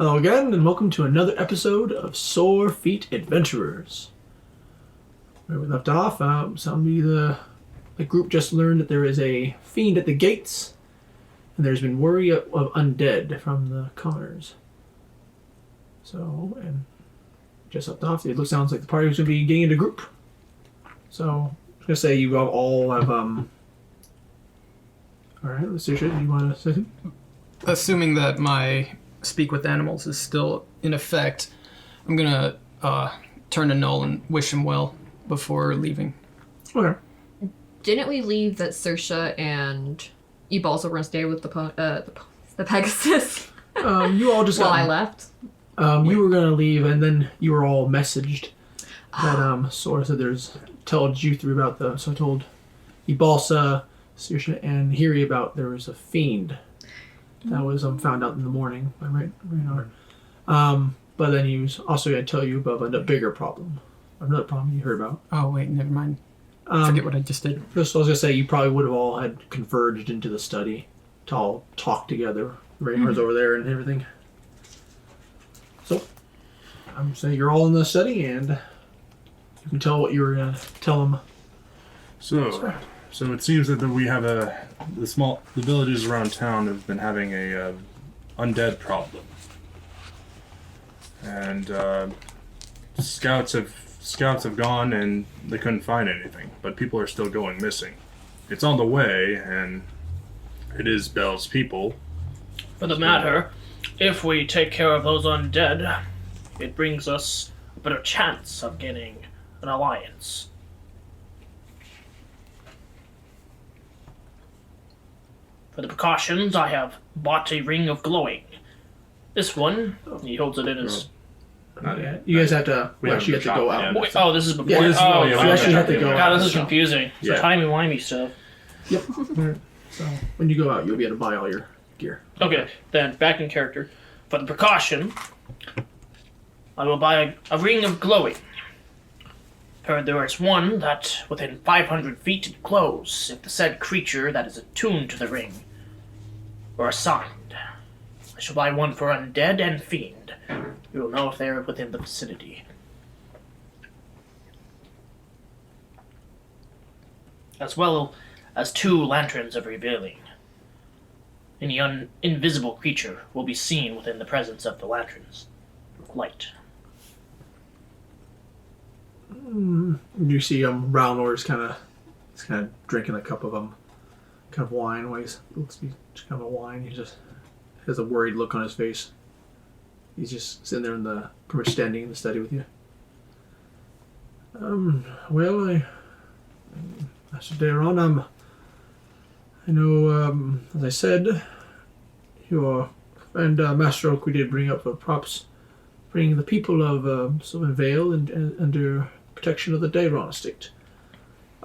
Hello again, and welcome to another episode of Sore Feet Adventurers. Where we left off, the group just learned that there is a fiend at the gates, and there's been worry of undead from the commoners. So, and just left off, sounds like the party was going to be getting into group. So, I was going to say you all have, Alright, let's see, you want to say something? Assuming that my speak with animals is still in effect, I'm gonna turn to Null and wish him well before leaving. Okay. Didn't we leave that Saoirse and Ebalsa were gonna stay with the Pegasus? You all just while I left. You were gonna leave, and then you were all messaged that Sora said told you three about so I told Ebalsa, Saoirse, and Hiri about there was a fiend that was found out in the morning by Raynor. But then he was also going to tell you about a bigger problem. Another problem you heard about. Oh, wait, never mind. Forget what I just did. First, I was going to say you probably would have all had converged into the study to all talk together. Raynor's over there and everything. So, I'm saying you're all in the study and you can tell what you were going to tell them. So it seems that we have the villages around town have been having a undead problem, and scouts have gone and they couldn't find anything, but people are still going missing. It's on the way, and it is Bell's people. For the matter, if we take care of those undead, it brings us a better chance of getting an alliance. For the precautions, I have bought a ring of glowing. This one, he holds it in his... Not yet. You guys have to... We actually have to go out. Wait, oh, this is before... Yeah, oh, you actually have to go out. God, this is confusing. Yeah. So timey-wimey stuff. Yep. So, when you go out, you'll be able to buy all your gear. Okay, then, back in character. For the precaution, I will buy a ring of glowing. Heard there is one that, within 500 feet, it glows if the said creature that is attuned to the ring or assigned. I shall buy one for undead and fiend. You will know if they are within the vicinity. As well as 2 lanterns of revealing. Any invisible creature will be seen within the presence of the lanterns. Light. You see Raunor kind of drinking a cup of kind of wine. Looks to be just kind of a wine. He just has a worried look on his face. He's just sitting there pretty much standing in the study with you. Well, I should day on. I know, as I said, your friend Master Oak, we did bring up props, bringing the people of Sylvan Vale and under protection of the Dayron estate.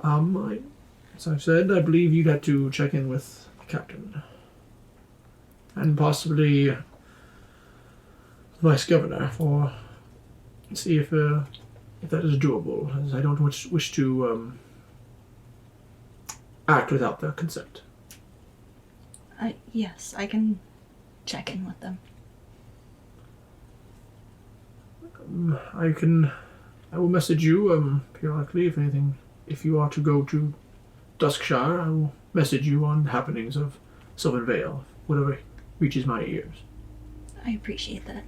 As I've said, I believe you'd have to check in with the captain. And possibly the vice governor for see if that is doable, as I don't wish to act without their consent. Yes, I can check in with them. I will message you periodically if you are to go to Duskshire. I will message you on the happenings of Sylvan Vale, whatever reaches my ears. I appreciate that.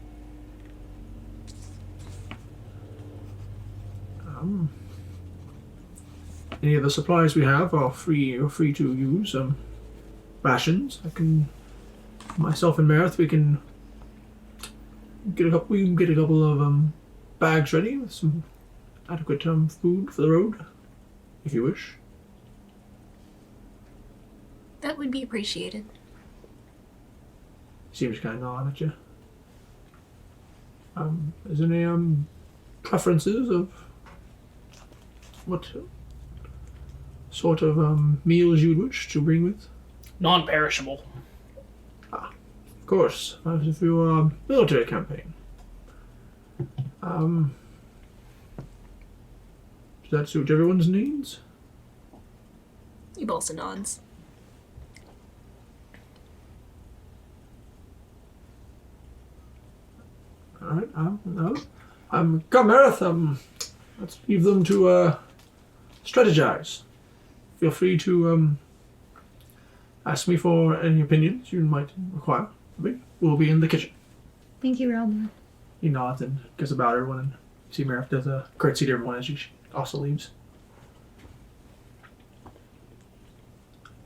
Any of the supplies we have are free to use. Rations. Myself and Meredith, we can get a couple of bags ready with some adequate food for the road, if you wish. That would be appreciated. Seems kind of nod at you. Is there any preferences of what sort of meals you would wish to bring with? Non-perishable. Of course, as if you are a military campaign. Does that suit everyone's needs? Ebalsa nods. All right. No. Garmareth. Let's leave them to strategize. Feel free to ask me for any opinions you might require. We'll be in the kitchen. Thank you, Realm. He nods and goes about everyone, and you see Mareth does a curtsy to everyone as she also leaves.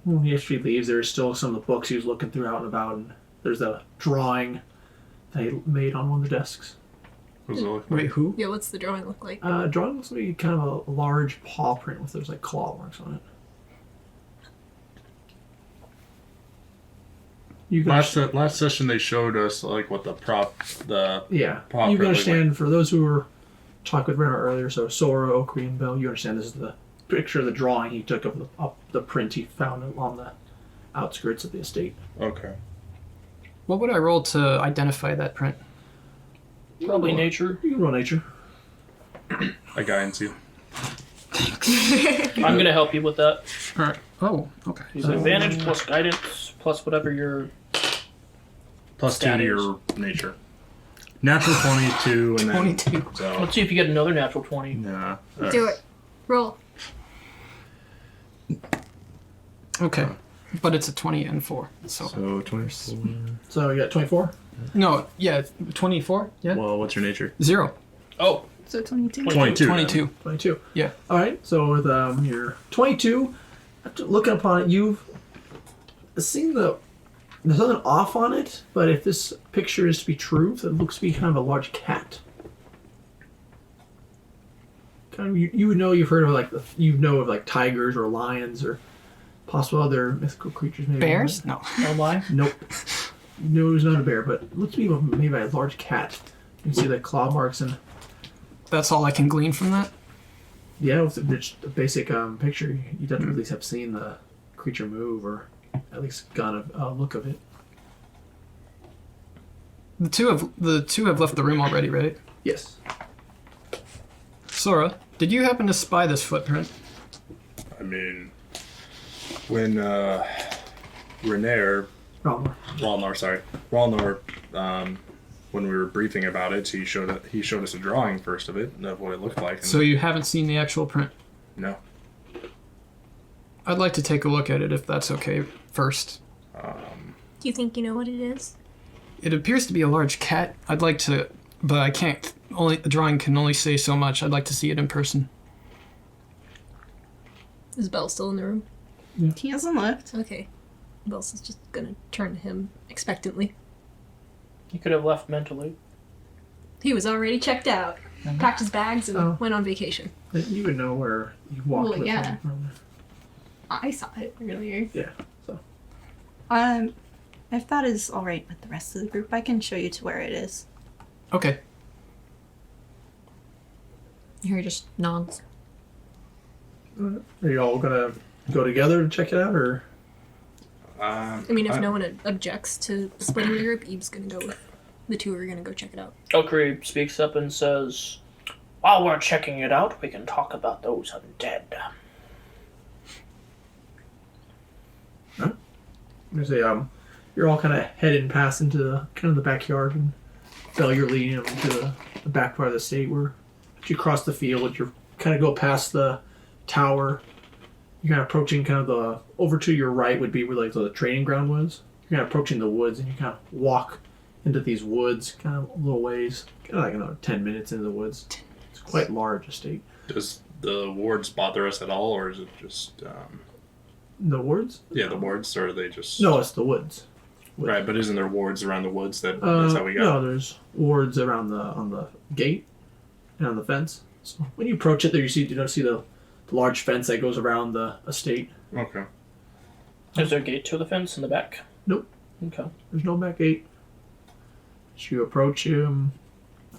When he actually leaves, there's still some of the books he was looking through out and about, and there's a drawing that he made on one of the desks. What does it look like? Wait, who? Yeah, what's the drawing look like? Drawing looks like kind of a large paw print with those like claw marks on it. You can Last session they showed us like what the prop yeah. paw You print can looked understand for those who were talking with Renner earlier. So Sora, Okri, and Bill, you understand this is the picture of the drawing he took of the print he found along the outskirts of the estate. Okay. What would I roll to identify that print? Probably nature. You can roll nature. I guidance you. I'm gonna help you with that. All right. Oh, okay. Use advantage plus guidance plus whatever your Plus 2 to Status. your nature. Natural 22 and then 22. So Let's see if you get another natural 20. nah. Do it. Roll. Okay. But it's a 20 and 4. So So 24. So you got 24. no, yeah, 24. Yeah. Well, what's your nature? 0. Oh, So 22. 22. 22. 22. Yeah. All right. So with your 22, after looking upon it, you've seen there's nothing off on it, but if this picture is to be true, it looks to be kind of a large cat. Kind of, you would know you've heard of like tigers or lions or possible other mythical creatures. Maybe Bears? No. oh my. Nope. No, it was not a bear, but it looks to be maybe a large cat. You can see the claw marks and That's all I can glean from that. yeah, with the basic picture, you don't at least have seen the creature move or at least got a look of it. The two have left the room already, right? Yes. Sora, did you happen to spy this footprint? I mean, when Ralnar, when we were briefing about it, he showed us a drawing first of it of what it looked like. And So you haven't seen the actual print? no. I'd like to take a look at it if that's okay first. Do you think you know what it is? It appears to be a large cat. I'd like to, but I can't. Only the drawing can only say so much. I'd like to see it in person. Is Belle still in the room? He hasn't left. Okay. Belle's is just gonna turn to him expectantly. You could have left mentally. He was already checked out. Packed his bags and went on vacation. You would know where you walked Well, with yeah. him from. I saw it earlier. Yeah. So If that is all right with the rest of the group, I can show you to where it is. Okay. Harry just nods. are you all gonna go together to check it out, or I mean, if no one objects to splitting the group, Eve's gonna go with the two are gonna go check it out. Okri speaks up and says, "While we're checking it out, we can talk about those undead." I'm gonna say you're all kind of heading past into the backyard, and Belle, you're leading them to the back part of the estate where you cross the field. You kind of go past the tower. You're kind of approaching kind of the over to your right would be where like the training ground was. You're kind of approaching the woods, and you kind of walk into these woods, kind of a little ways, kind of like another 10 minutes into the woods. It's quite large estate. Does the wards bother us at all, or is it just The woods? the wards, or are they just No, it's the woods. right? But isn't there wards around the woods that's how we got? No, there's wards around on the gate and on the fence. So when you approach it, there you don't see the large fence that goes around the estate. Okay. Is there a gate to the fence in the back? Nope. Okay. There's no back gate. As you approach kind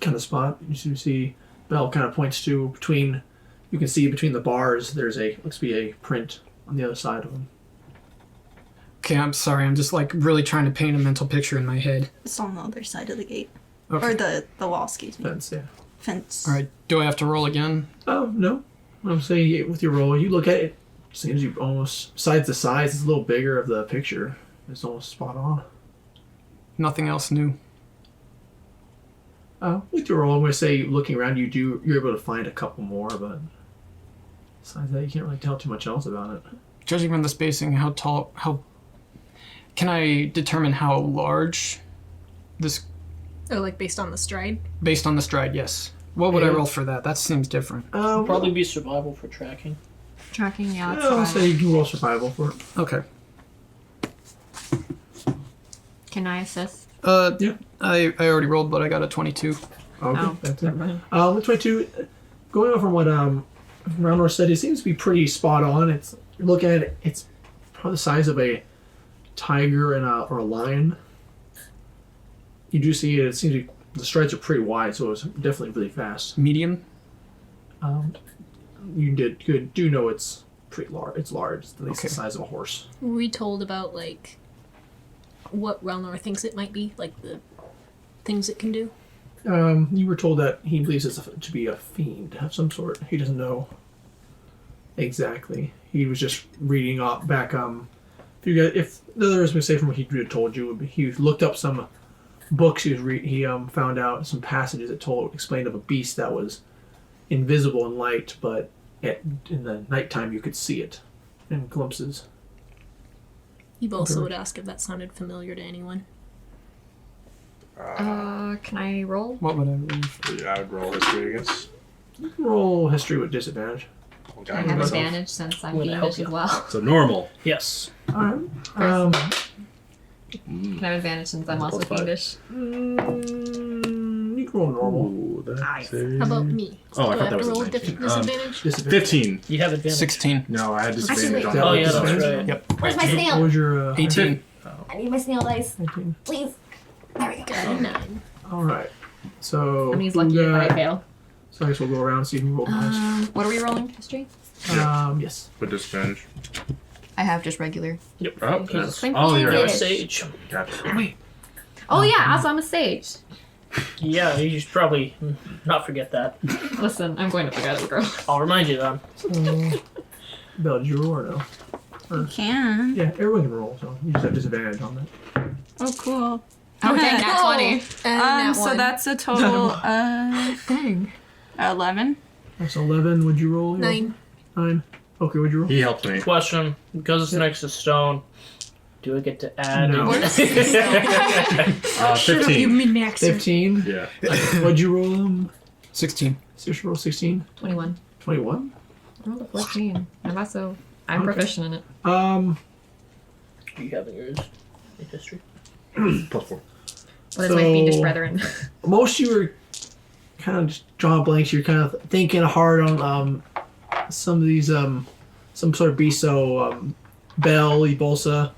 of spot, you see Belle kind of points to between. You can see between the bars. There's looks to be a print on the other side of them. Okay, I'm sorry. I'm just like really trying to paint a mental picture in my head. It's on the other side of the gate. Okay. Or the wall, excuse me. Fence, yeah. Fence. All right. Do I have to roll again? Oh no. I'm saying with your roll, you look at it. Seems you almost, besides the size, it's a little bigger of the picture. It's almost spot on. Nothing else new. With your roll, I'm going to say, looking around, you're able to find a couple more, but besides that, you can't really tell too much else about it. Judging from the spacing, how can I determine how large this? Oh, like based on the stride? Based on the stride, yes. What would I Yeah. roll for that? That seems different. Probably be survival for tracking. Tracking, yeah, that's I'll fine. say you can roll survival for it. Okay. Can I assist? Yeah. I already rolled, but I got a 22. Okay, Oh, that's it. never mind. With 22, going off from what Roundor said, it seems to be pretty spot on. It's you look at it, it's probably the size of a tiger or a lion. You do see it. It seems to be, the strides are pretty wide, so it's definitely really fast. Medium? You do know it's pretty large. It's large. It's at least Okay. the size of a horse. Were we told about, like, what Relnor thinks it might be? Like, the things it can do? You were told that he believes it's to be a fiend of some sort. He doesn't know exactly. He was just reading off back. If the other is mistake from what he had told you, would be he looked up some books. He found out some passages that explained of a beast that was invisible in light, but in the nighttime you could see it in glimpses. He also would ask if that sounded familiar to anyone. Can I roll? What would I roll? Yeah, I would roll history, I guess. Roll history with disadvantage. I have advantage since I'm Would help fiendish you. as well. So normal. Yes. Alright. Can I have advantage since I'm also Plus five. fiendish? You can roll normal. Ooh, that's How about me? Oh, I Do thought that have was to a roll 19. disadvantage? Disadvantage. 15. You have advantage. 16. No, I had disadvantage on that Oh, was yeah, that's disadvantage? right. Yep. Where's my What snail? was your 18. I need my snail dice. 18. Please. There we go. Got a 9. Alright. So I mean, he's lucky if I fail. So I guess we'll go around and see who rolled the highest. What are we rolling? History? Yes. With disadvantage. I have just regular. Yep. Oh, He's that's, Thank oh, you. you're a right. sage. Gotcha. Oh yeah, also I'm a sage. Yeah, you should probably not forget that. Listen, I'm going to forget it, girl. I'll remind you then. So, Belle, did you roll or no? You can. Yeah, everyone can roll, so you just have disadvantage on that. Oh, cool. Oh dang, nat 20. And that So one. that's a total of Dang. 11. That's 11. Would you roll? 9. 9. Okay, would you roll? He helped me. Question: because it's next to stone, do I get to add? No. in- 15. min-maxer. 15. Yeah. What'd you roll? 16. Seriously, roll 16? 21. 21? I rolled a 14. I'm also proficient in it. Do you have in yours in history? Plus 4. What is my fiendish So- brethren? Most of you were kind of just drawing blanks. You're kind of thinking hard on some of these, some sort of beast. So, Bell, Ebolsa.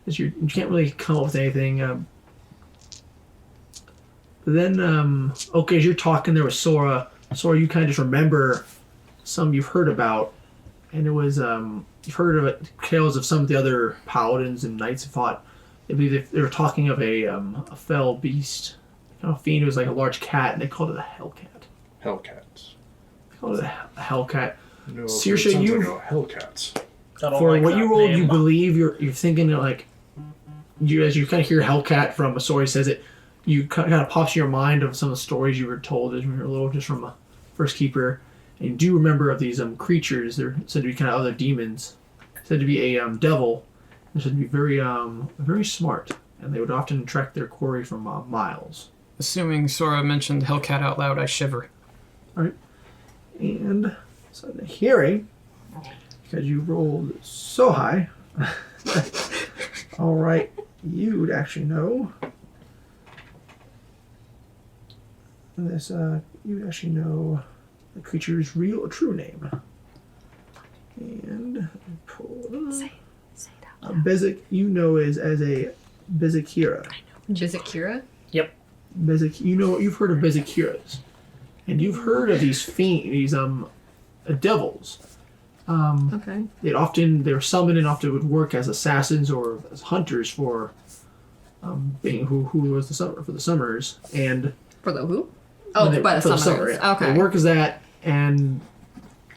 You can't really come up with anything. But then, okay, as you're talking there with Sora, you kind of just remember some you've heard about. And it was, you've heard of it, tales of some of the other paladins and knights who fought. I believe they were talking of a fell beast. Kind of fiend. It was like a large cat, and they called it a hellcat. Hellcats. They called it a hellcat. No, Saoirse, it sounds you- like a Hellcats. I don't For like what that you rolled, name. you believe you're thinking like as you kind of hear Hellcat from a story says it, you kind of pops in your mind of some of the stories you were told as when you were little, just from a First Keeper, and you do remember of these creatures. They're said to be kind of other demons, said to be a devil. They're said to be very smart, and they would often track their quarry from miles. Assuming Sora mentioned Hellcat out loud, I shiver. And so the hearing, because you rolled so high, all right, you would actually know this. You would actually know the creature's true name. And pull it up. Say Bezic, you know, is as a Bezikira. Jizikira? Bezic, you've heard of Bezikiras, and you've heard of these devils. Okay. They were summoned and often would work as assassins or as hunters for being who was the summer for the summers and For the who? Oh, by the for summoners. yeah. Okay. They work as that, and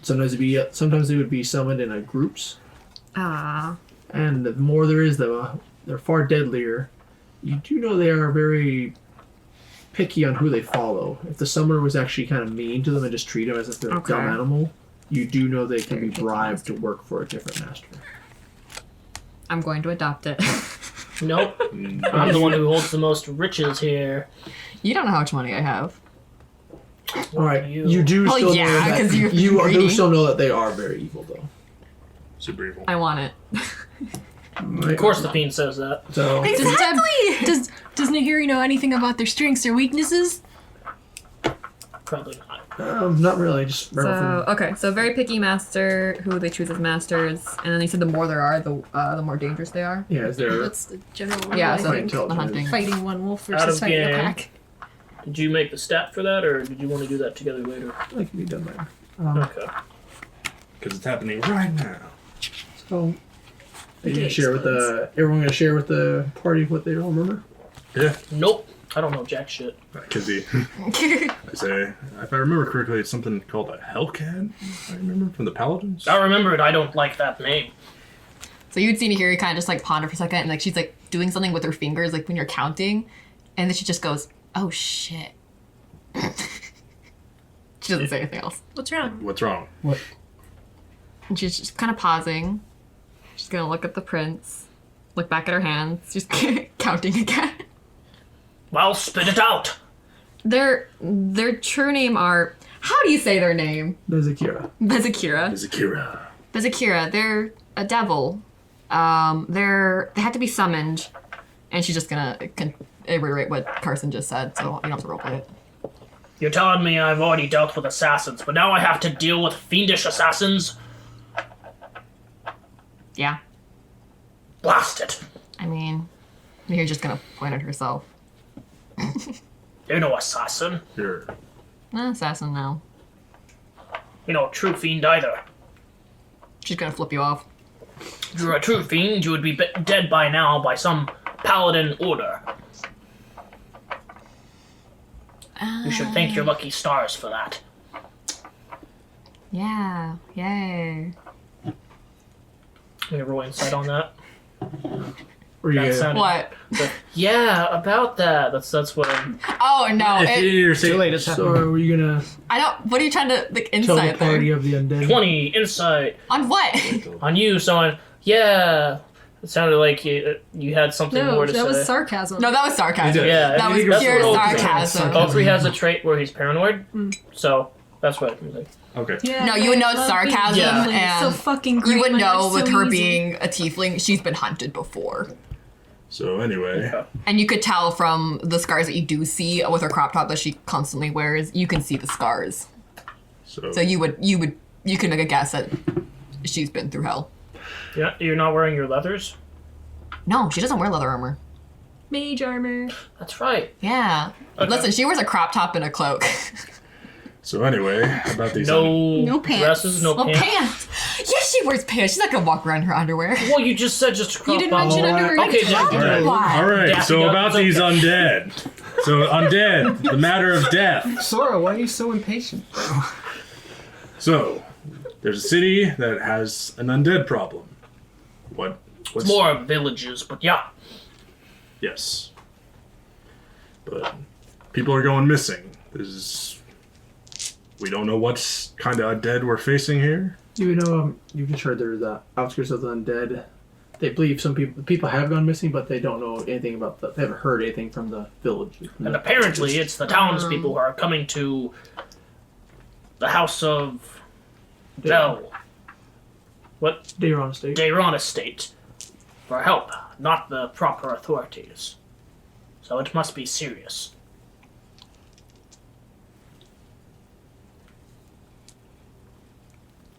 sometimes they would be summoned in groups. Ah. And the more there is, they're far deadlier. You do know they are very picky on who they follow. If the summoner was actually kind of mean to them and just treat them as if they're Okay. a dumb animal, you do know they can be Very picky bribed to work for a different master. I'm going to adopt it. Nope. I'm the one who holds the most riches here. You don't know how much money I have. All right, you do Well, still yeah, know that 'cause you're you do greedy. still know that they are very evil, though. Super evil. I want it. Right? Of course, the fiend says that. So Does Nahiri know anything about their strengths or weaknesses? Probably not. not really. Just remember So okay, so very picky master who they choose as masters, and then they said the more there are, the more dangerous they are. yeah, is there? That's the general rule. Yeah, I so think. the hunting. Fighting one wolf Out versus of fighting a game. pack. Did you make the stat for that, or did you want to do that together later? That can be done later. Okay. Because it's happening right now. So, are you gonna Okay, share with the everyone? Gonna share with the party what they all remember? Yeah. Nope. I don't know jack shit. Because I say, if I remember correctly, it's something called a Hellcat. I remember from the Paladins. I remember it. I don't like that name. So you'd see Nahiri kind of just like ponder for a second, and like she's like doing something with her fingers, like when you're counting, and then she just goes, "Oh shit." She doesn't say anything else, What's wrong? What's wrong? and she's just kind of pausing. She's gonna look at the prince, look back at her hands, just counting again. Well, spit it out. Their true name are, how do you say their name? Bezakira. Bezakira. Is Akira. Bezakira. They're a devil. They had to be summoned, and she's just gonna reiterate what Carson just said, so you don't have to roleplay it. You're telling me I've already dealt with assassins, but now I have to deal with fiendish assassins? Yeah. Blast it. I mean, you're just gonna point at herself. You're no assassin. You're Assassin now. You're no true fiend either. She's gonna flip you off. If you're a true fiend, you would be dead by now by some paladin order. You should thank your lucky stars for that. Yeah. Yay. I'm gonna roll insight on that. Or you That gonna, sounded- What? Yeah, about that. That's what I'm. Oh no! you're Too late. It's so happening. are you gonna I don't. What are you trying to like tell the insight party there? of the undead? 20 insight On what? on you, someone. Yeah. It sounded like you had something No, more to that say. was sarcasm. No, that was sarcasm. Yeah, That was that's pure what- sarcasm. Valkyrie has a trait where he's paranoid, so that's what I'm like. okay. Yeah, No, you would know I love being sarcasm, tiefling. It's and so fucking great. You would My know life's with so her easy. being a tiefling, she's been hunted before. So anyway, And you could tell from the scars that you do see with her crop top that she constantly wears, you can see the scars. So you could make a guess that she's been through hell. Yeah, you're not wearing your leathers. No, she doesn't wear leather armor. Mage armor. That's right. Yeah. Okay. Listen, she wears a crop top and a cloak. so anyway, about these. No pants. dresses, no Well, pants. pants. Yes, she wears pants. She's not gonna walk around in her underwear. Well, you just said just crop didn't top. mention underwear. Okay, You Jack, told you me. did. Why? All right. Daffy So Duck about is these okay. undead. So undead, the matter of death. Sora, why are you so impatient? So there's a city that has an undead problem. What's It's more villages, but yeah. Yes. But people are going missing. We don't know what kind of undead we're facing here. You know, you've just heard there's the outskirts of the undead. They believe some people have gone missing, but they don't know anything about they haven't heard anything from the village. And apparently, it's the townspeople who are coming to the house of Bell. What? Dayron State. Dayron Estate for help, not the proper authorities. So it must be serious.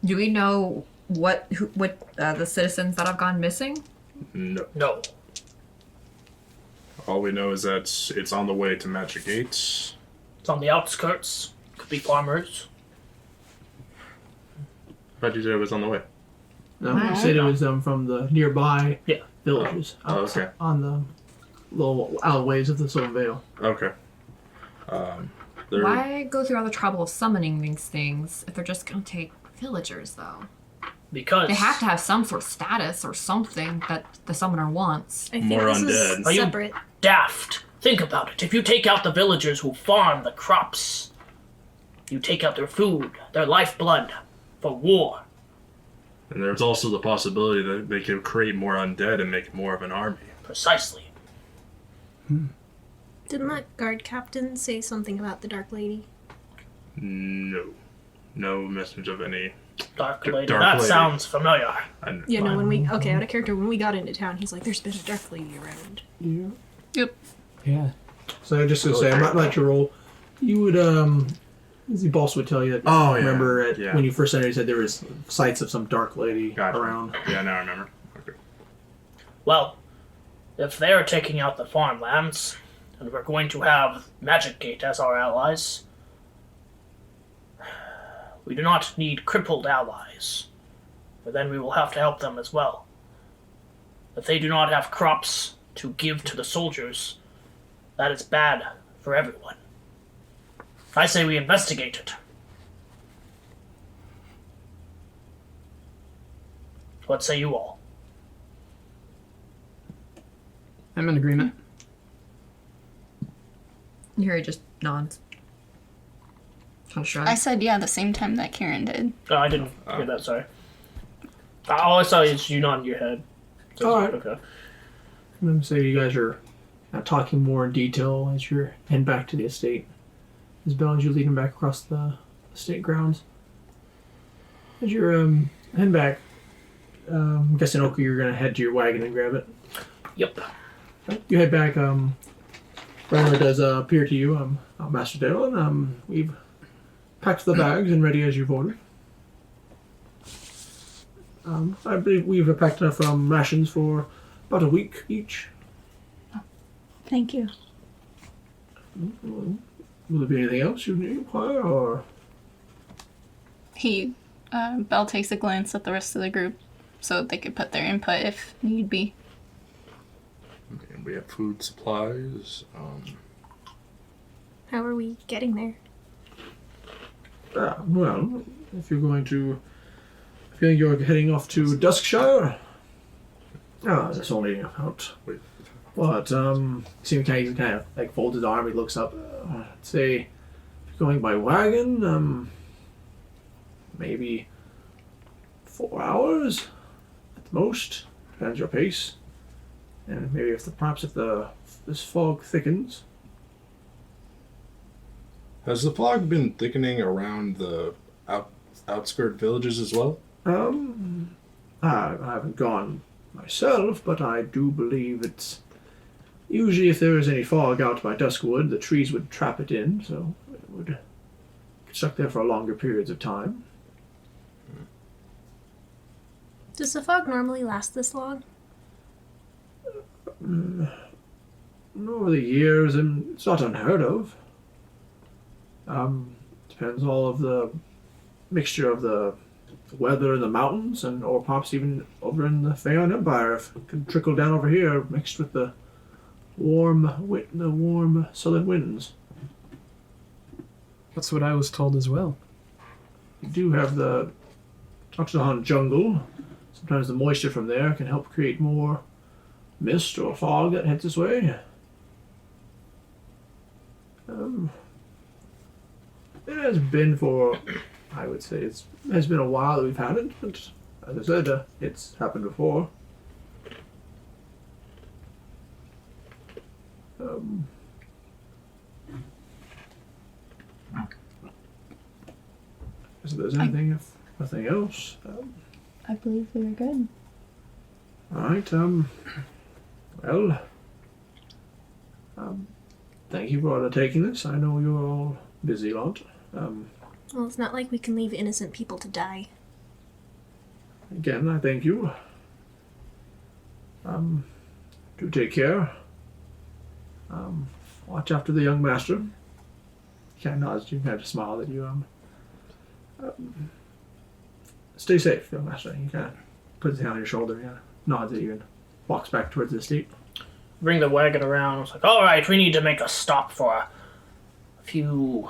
Do we know what the citizens that have gone missing? No. No. All we know is that it's on the way to Magic Gates. It's on the outskirts. Could be farmers. How'd you say it was on the way? No, you said it was from the nearby Yeah. villages. Oh, okay. On the little alleyways of the Silver Vale. Okay. They're- Why go through all the trouble of summoning these things if they're just gonna take villagers, though? Because They have to have some sort of status or something that the summoner wants. I think More this undead. is Are you- separate. daft. Think about it. If you take out the villagers who farm the crops, you take out their food, their lifeblood, for war. And there's also the possibility that they could create more undead and make more of an army. Precisely. Didn't that guard captain say something about the Dark Lady? No. No message of any. Dark Lady. Dark That Lady. sounds familiar. Yeah, no, out of character, when we got into town, he's like, there's been a Dark Lady around. Yeah. Yep. Yeah. So I just gonna say, I'm not like your role. You would, as the boss would tell you that. Oh, yeah. Remember Yeah. when you first entered, he said there was sights of some dark lady Gotcha. around. Yeah, now I remember. Okay. Well, if they're taking out the farmlands, and we're going to have Magic Gate as our allies, we do not need crippled allies, for then we will have to help them as well. If they do not have crops to give to the soldiers, that is bad for everyone. I say we investigate it. What say you all? I'm in agreement. Yuri just nods. Kind of shrug. I said yeah the same time that Kieran did. Oh, I didn't hear that, sorry. All I saw is you nodding your head. So, Alright. Okay. I'm gonna say you guys are talking more in detail as you're heading back to the estate. Isabel, as you're leading back across the estate grounds. As you're heading back, I'm guessing, Oka, you're gonna head to your wagon and grab it. Yep. You head back. Brenner does appear to you, Master Dale, we've packed the bags and ready as you've ordered. I believe we've packed enough rations for about a week each. Thank you. Will there be anything else you need, or? Belle takes a glance at the rest of the group so that they could put their input if need be. And we have food supplies. How are we getting there? Well, if you're going to, I feel you're heading off to Duskshire. That's only about. Wait. What? See, kind of like folds his arm. He looks up. I'd say, if you're going by wagon, maybe 4 hours at the most. Depends your pace. And maybe if this fog thickens. Has the fog been thickening around the outskirt villages as well? I haven't gone myself, but I do believe it's usually if there is any fog out by Duskwood, the trees would trap it in, so it would get stuck there for longer periods of time. Does the fog normally last this long? Over the years, and it's not unheard of. Depends all of the mixture of the weather in the mountains, or perhaps even over in the Feon Empire, if it can trickle down over here, mixed with the warm southern winds. That's what I was told as well. You do have the Toxahan jungle. Sometimes the moisture from there can help create more mist or fog that heads this way. It has been I would say it has been a while that we've had it, but as I said, it's happened before. If there's anything, if nothing else. I believe we were good. Alright, well, thank you for taking this. I know you're all busy lot. Well, it's not like we can leave innocent people to die. Again, I thank you. Do take care. Watch after the young master. He kind of nods. You kind of smile at you. Stay safe, young master. He kind of puts his hand on your shoulder and nods at you and walks back towards the estate. Bring the wagon around. It's like, all right, we need to make a stop for a few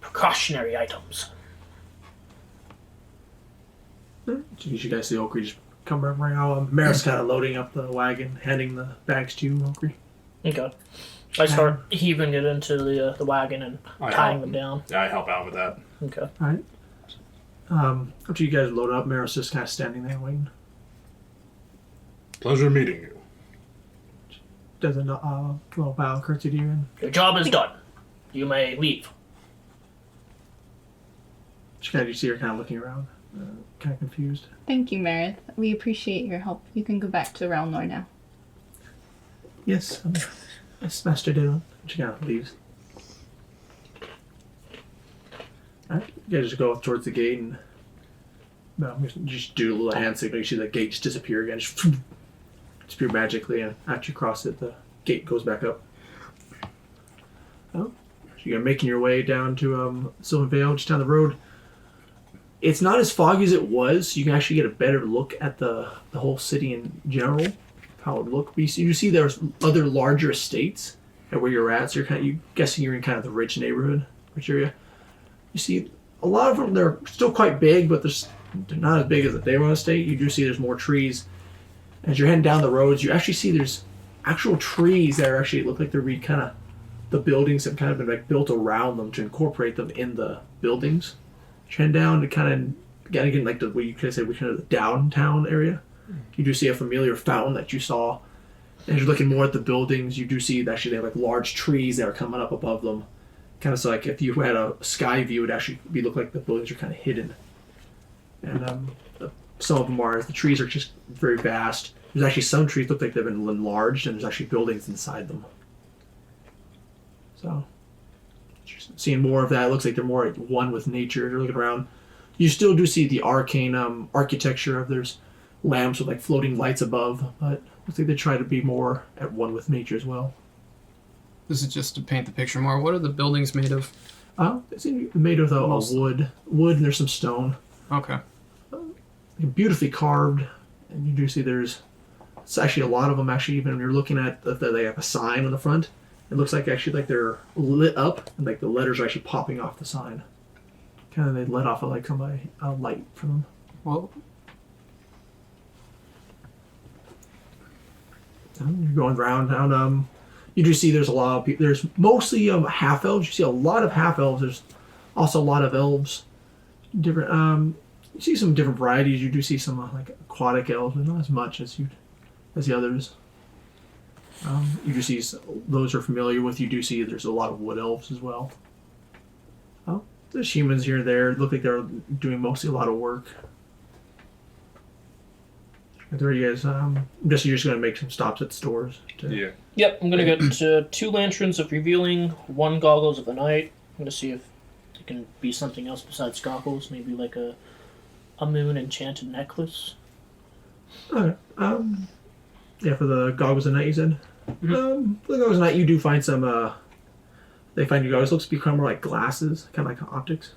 precautionary items. You guys see Okri just come right now. Maris kind of loading up the wagon, handing the bags to you, Okri. Okay. I start heaving it into the wagon and tying them down. Yeah, I help out with that. Okay. All right. After you guys load up, Maros just kind of standing there waiting. Pleasure meeting you. Does a little bow curtsy to you and Your job is done. You may leave. you see her kind of looking around, kind of confused. Thank you, Meredith. We appreciate your help. You can go back to Relnor now. Yes, yes, Master Dylan. She kind of leaves. All right, you guys just go up towards the gate and just do a little hand signal. You see the gate just disappear again. Just disappear magically, and after you cross it, the gate goes back up. Oh, so you're making your way down to Sylvan Vale, just down the road. It's not as foggy as it was. So you can actually get a better look at the whole city in general, how it would look. You see there's other larger estates at where you're at, so you're guessing you're in kind of the rich neighborhood, rich area. You see a lot of them, they're still quite big, but they're not as big as the Daron estate. You do see there's more trees. As you're heading down the roads, you actually see there's actual trees that are actually look like they're kind of, the buildings have kind of been like built around them to incorporate them in the buildings. Trend down to kind of getting like what you could say we kind of the downtown area. You do see a familiar fountain that you saw. As you're looking more at the buildings, you do see that actually they have like large trees that are coming up above them. Kind of so like if you had a sky view, it would actually look like the buildings are kind of hidden. And some of them are, the trees are just very vast. There's actually some trees look like they've been enlarged, and there's actually buildings inside them. So, just seeing more of that. It looks like they're more at one with nature. You're looking around. You still do see the arcane architecture of there's lamps with like floating lights above, but it looks like they try to be more at one with nature as well. This is just to paint the picture more. What are the buildings made of? They seem to be made with a wood, and there's some stone. Okay. Beautifully carved, and you do see it's actually a lot of them. Actually, even when you're looking at they have a sign on the front, it looks like actually like they're lit up, and like the letters are actually popping off the sign. Kind of they let off a light from them. Well, you're going round down. You do see there's a lot of people. There's mostly half elves. You see a lot of half elves. There's also a lot of elves. Different. You see some different varieties. You do see some like aquatic elves, but not as much as the others. You do see those are familiar with. You do see there's a lot of wood elves as well. Oh, there's humans here and there. Look like they're doing mostly a lot of work. There you guys. I'm guessing you're just gonna make some stops at stores. Yeah. Yep, I'm gonna get 2 lanterns of revealing, 1 goggles of the night. I'm gonna see if it can be something else besides goggles. Maybe like a moon enchanted necklace. Okay. Yeah, for the goggles of night, you said. Mm-hmm. For the goggles of night, you do find some. They find you goggles looks to become more like glasses, kind of like optics.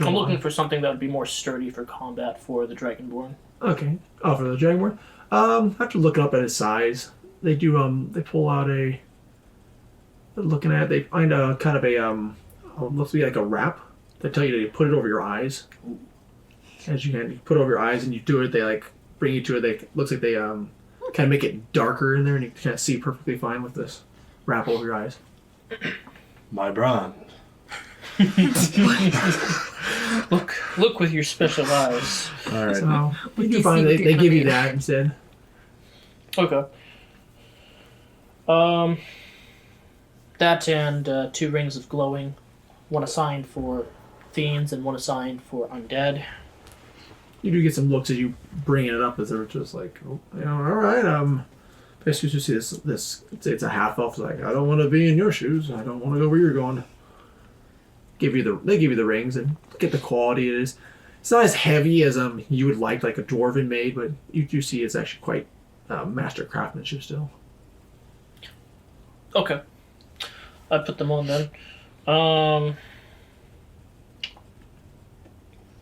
I'm looking for something that would be more sturdy for combat for the Dragonborn. Okay. Oh, for the Dragonborn. I have to look up at his size. They do. They pull out a. They're looking at. They find a kind of a. Looks to be like a wrap. They tell you to put it over your eyes. As you can, you put it over your eyes and you do it. They like bring you to it. They looks like they kind of make it darker in there, and you can't see perfectly fine with this wrap over your eyes. My brand. Look with your special eyes. All right. So you do find they give you that instead. Okay. That and 2 rings of glowing, 1 assigned for fiends and 1 assigned for undead. You do get some looks as you bring it up, as they're just like, oh, all right. Basically, you see this. It's a half elf. It's like, I don't want to be in your shoes. I don't want to go where you're going. They give you the rings and look at the quality it is. It's not as heavy as you would like a dwarven made, but you do see it's actually quite master craftsmanship still. Okay. I put them on then.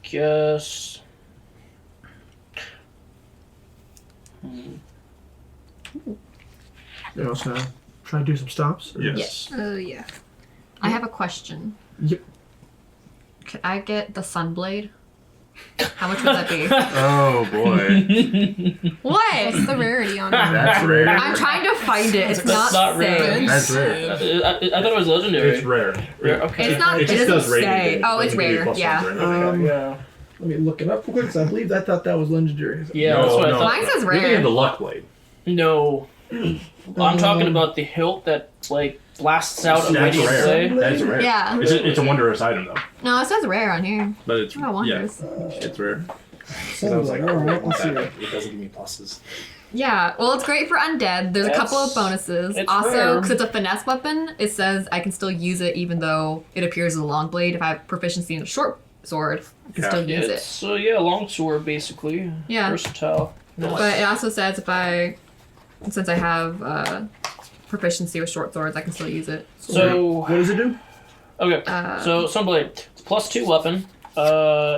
Guess. You also try to do some stops? Or? Yes. Yeah. I have a question. Yep. Could I get the Sunblade? How much would that be? Oh boy. What? What's the rarity on it? That's rare. I'm trying to find it. It's That's not not rare. saying. That's rare. I thought it was legendary. It's rare. Rare, okay. It's not. It It just doesn't does radiant say. damage. Oh, it's Doesn't give you rare. plus Yeah. ones or anything. Yeah. Let me look it up real quick, 'cause I believe I thought that was legendary. Yeah, No, that's what I no. thought. Mine says You're thinking of rare. the luck blade. No. I'm talking about the hilt that, like, blasts out a That's radiant rare. blade. That's rare. Yeah. It's a wondrous item though. No, it says rare on here. But it's Oh, wonders. it's rare. I was like, alright, let's see. It doesn't give me pluses. Yeah, well, it's great for undead. There's a couple of It's- bonuses. it's Also, rare. because it's a finesse weapon, it says I can still use it even though it appears as a long blade. If I have proficiency in a short sword, I can Yeah. still use it. So, yeah, longsword, basically. Yeah. Versatile. But it also says since I have proficiency with short swords, I can still use it. So, What does it do? okay. Uh, So, Sunblade. It's a +2 weapon.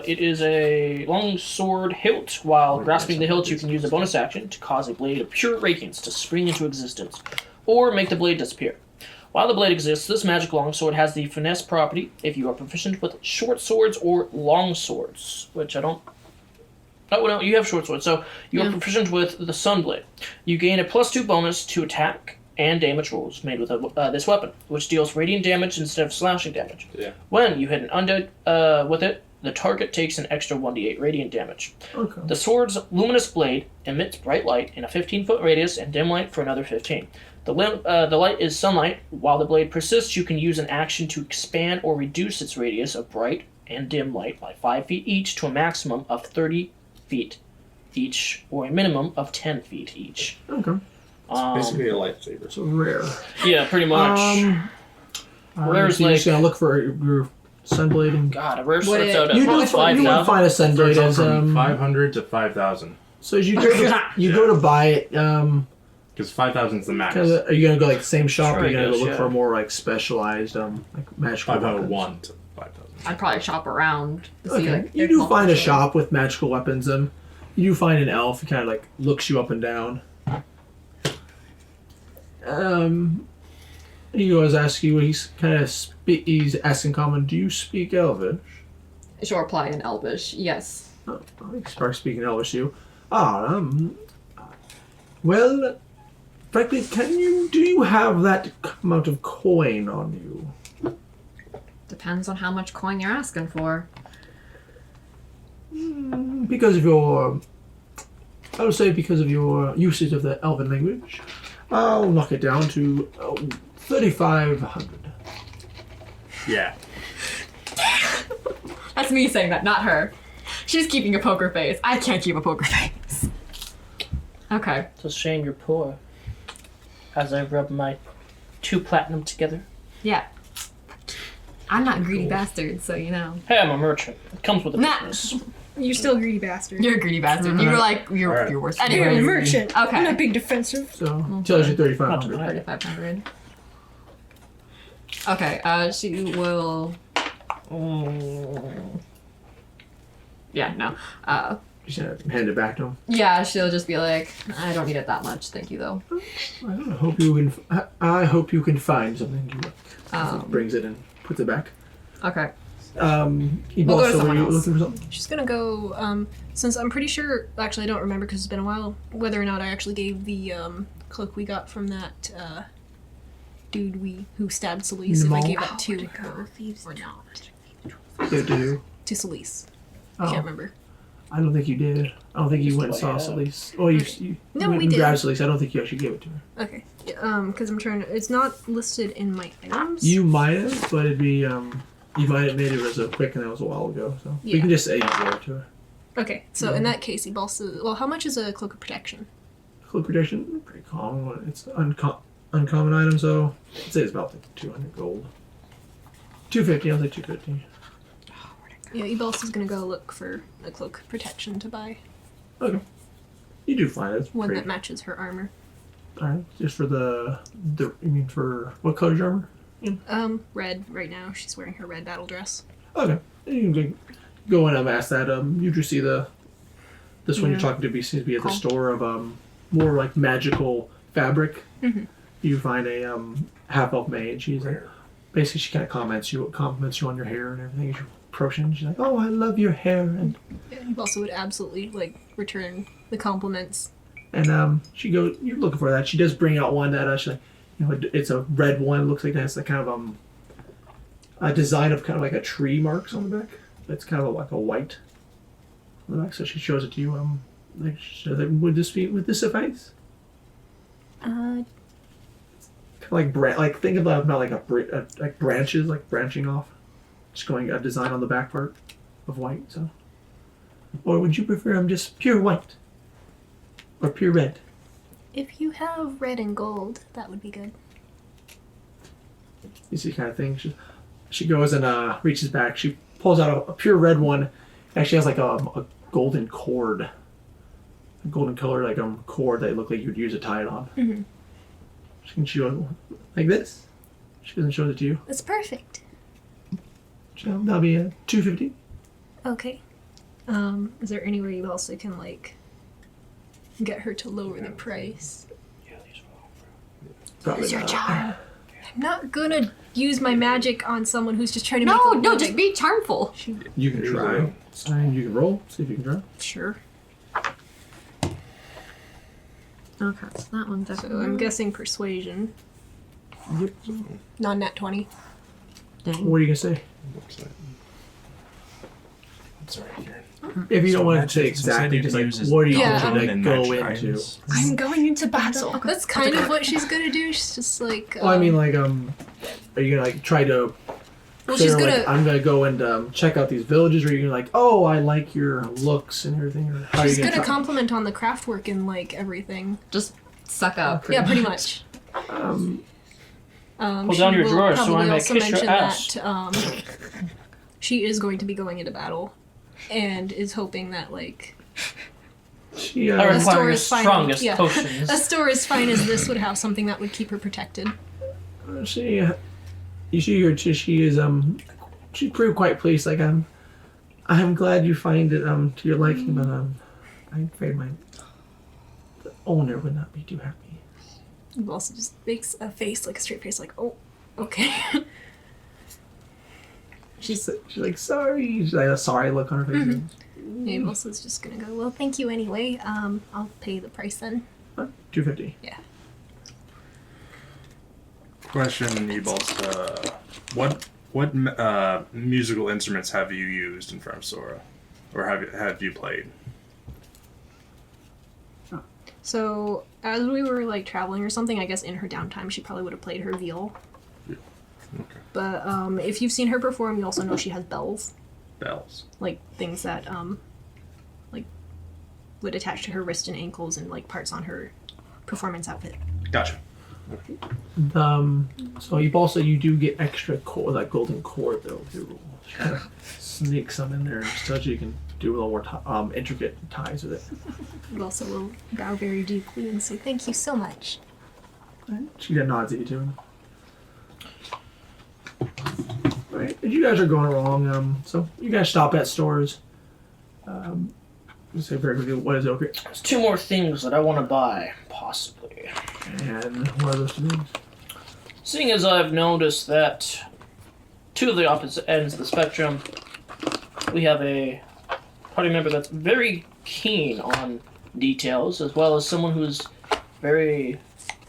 It is a long sword hilt. While grasping the hilt, you can use a bonus action to cause a blade of pure radiance to spring into existence, or make the blade disappear. While the blade exists, this magic longsword has the finesse property if you are proficient with short swords or long swords, which I don't. Oh, no, you have short swords, so you are proficient with the Sunblade. You gain a +2 bonus to attack and damage rolls made with this weapon, which deals radiant damage instead of slashing damage. Yeah. When you hit an undead with it, the target takes an extra 1d8 radiant damage. Okay. The sword's luminous blade emits bright light in a 15-foot radius and dim light for another 15. The light is sunlight. While the blade persists, you can use an action to expand or reduce its radius of bright and dim light by 5 feet each to a maximum of 30 feet each, or a minimum of 10 feet each. Okay. Basically a lightsaber. So rare. Yeah, pretty much. Rare's so you're just like- gonna look for your sunblade and God, a rare Would starts it- out at you do plus find, you would 5,000. find a Starts sunblade out as from 500 to 5,000. So as you go to buy it, Because 5,000 is the max. are you gonna go like the same shop, or Sure, are you I gonna go guess, look yeah. for more like specialized like magical weapons? 501 to 5,000. I'd probably shop around to see Okay, like. you there's do multiple find a swords. shop with magical weapons, and you do find an elf who kind of like looks you up and down. He goes ask you. He's kind of he's asking common. Do you speak Elvish? She'll reply in Elvish. Yes. Oh, he starts speaking Elvish to you. Well, frankly, do you have that amount of coin on you? Depends on how much coin you're asking for. Because of your, I would say because of your usage of the Elven language, I'll knock it down to 3,500. Yeah. That's me saying that, not her. She's keeping a poker face. I can't keep a poker face. Okay. It's a shame you're poor. As I rub my 2 platinum together. Yeah. I'm not a greedy bastard, so you know. Hey, I'm a merchant. It comes with a Nah. business. You're still a greedy bastard. You're a greedy bastard. You're like you're worse. You're a Anyway, merchant. Okay. I'm not being defensive. So tells you 3,500. 3,500. Okay. She will. Yeah. No. Just hand it back to him. Yeah. She'll just be like, I don't need it that much. Thank you, though. I hope you can find something you like. Brings it and puts it back. Okay. He We'll go to also, were someone you else. looking for something? She's gonna go, since I'm pretty sure, actually I don't remember because it's been a while, whether or not I actually gave the cloak we got from that dude who stabbed Celise, if I gave that to her or not. Good to do. To Celise. Oh, Can't remember. I don't think you did. I don't think you went and saw Celise. Oh, you No, went we and did. grabbed Celise. I don't think you actually gave it to her. Okay. Because I'm trying to, it's not listed in my items. You might have, but it'd be you might have made it as a quick, and that was a while ago. So we Yeah. can just say you gave it to her. Okay, so in that case, he also, well, how much is a cloak of protection? Cloak protection, pretty common. It's uncommon item, so I'd say it's about like 200 gold. 250. I'll say 250. Yeah, Ebels is gonna go look for a cloak of protection to buy. Okay. You do find it. It's One pretty. that matches her armor. All right. Just for the you mean for what color is your armor? Red right now. She's wearing her red battle dress. Okay. You can go in and ask that. You just see this one you're talking to seems to be at the Cool. store of more like magical fabric. Mhm. You find a half elf maid. She's basically she kind of compliments you on your hair and everything. approaching. She's like, "Oh, I love your hair," and You also would absolutely like return the compliments. she goes, "You're looking for that." She does bring out one that she's like, it's a red one. It looks like it has the kind of a design of kind of like a tree marks on the back. It's kind of like a white on the back. So she shows it to you. Like, would this suffice? Kind of like think about like like branches, like branching off, just going a design on the back part of white. So, or would you prefer just pure white or pure red? If you have red and gold, that would be good. You see, kind of thing. She goes and reaches back. She pulls out a pure red one. Actually has like a golden cord, a golden color like cord that looked like you'd use to tie it on. Mm-hmm. She can show it like this. She doesn't show it to you. That's perfect. So that'll be a $250. Okay. Is there any way you also can like get her to lower the price? Probably It's your not. job. I'm not gonna use my magic on someone who's just trying to No, make a no, living. just be charmful. You can try. And you can roll. See if you can try. Sure. Okay, so that one's So I'm guessing persuasion. Yep. Non-nat 20. Dang. What are you gonna say? It's right here. If you don't So want to magic say is exactly, considered just like used as what are you Yeah. going to and go magic into? items. I'm going into battle. That's kind of what she's gonna do. She's just like. Well, I mean, like, are you gonna like try to? Well, say, she's like, gonna. I'm gonna go and check out these villages, or are you gonna like, oh, I like your looks and everything, or how are She's you gonna try? compliment on the craft work and like everything. Just suck up. Yeah, pretty much. Pull She down your will drawers so I probably may also kiss your mention ass. that she is going to be going into battle, and is hoping that like She, I A require store your is fine. strongest Yeah. potions. a store as fine as this would have something that would keep her protected. You see her. She is she's pretty quite pleased. Like I'm glad you find it to your liking, but I'm afraid the owner would not be too happy. It also just makes a face, like a straight face, like, oh, okay. She's like sorry. She's like a sorry look on her face. Maybe also is just gonna go, well, thank you anyway. I'll pay the price then. $250. Yeah. Question, Ebals. What musical instruments have you used in front of Sora, or have you played? So, as we were, like, traveling or something, I guess in her downtime, she probably would have played her viol. Yeah. Okay. But, if you've seen her perform, you also know she has bells. Bells. Like, things that, like, would attach to her wrist and ankles and, like, parts on her performance outfit. Gotcha. So you do get extra cord, like golden cord though. If you roll, she kind of sneak some in there and just tells you can do a little more intricate ties with it. You also will bow very deeply and say, thank you so much. She nods at you too. Right, and you guys are going along. So you guys stop at stores. Just say very quickly, what is okay? There's two more things that I want to buy, possibly. And what are those two things? Seeing as I've noticed that two of the opposite ends of the spectrum, we have a party member that's very keen on details, as well as someone who's very,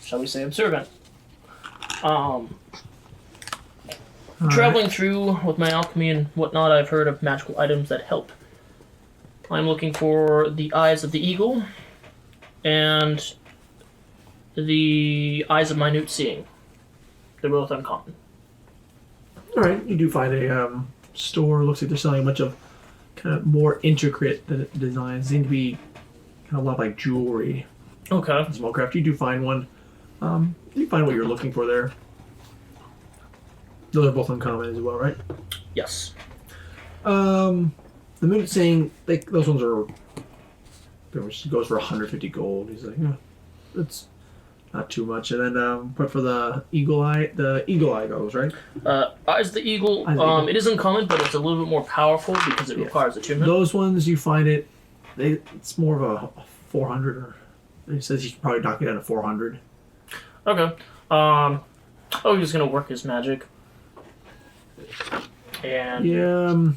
shall we say, observant. Traveling through with my alchemy and whatnot, I've heard of magical items that help. I'm looking for the eyes of the eagle and the eyes of minute seeing. They're both uncommon. All right, you do find a store. Looks like they're selling a bunch of kind of more intricate designs. Seem to be kind of a lot like jewelry, Okay. small craft. You do find one. You find what you're looking for there. Those are both uncommon as well, right? Yes. The minute saying like those ones are. Pretty much goes for 150 gold. He's like, that's not too much. And then, but for the eagle eye goes right. Eyes of the eagle. Eyes of the eagle. It is uncommon, but it's a little bit more powerful because it requires attunement. Those ones you find it. It's more of a 400. Or he says you should probably knock it down to 400. Okay. He's gonna work his magic. And Yeah.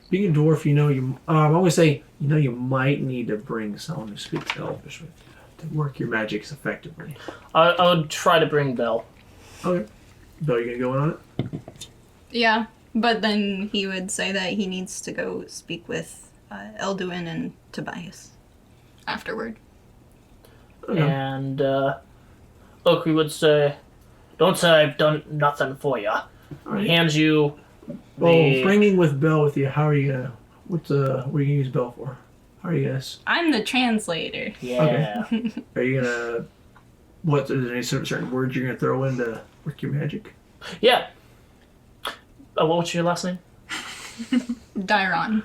being a dwarf, I always say, you might need to bring someone who speaks Elvish with you to work your magics effectively. I would try to bring Belle. Okay. Bill, you gonna go in on it? Yeah, but then he would say that he needs to go speak with Elduin and Tobias afterward. Okay. And Oakley would say, "Don't say I've done nothing for you." Alright. He hands you Well, the. bringing with Bill with you, how are you gonna? What are you gonna use Bill for? How are you gonna? I'm the translator. Yeah. Are you gonna? What? Is there any certain words you're gonna throw in to work your magic? Yeah. What was your last name? Dairon.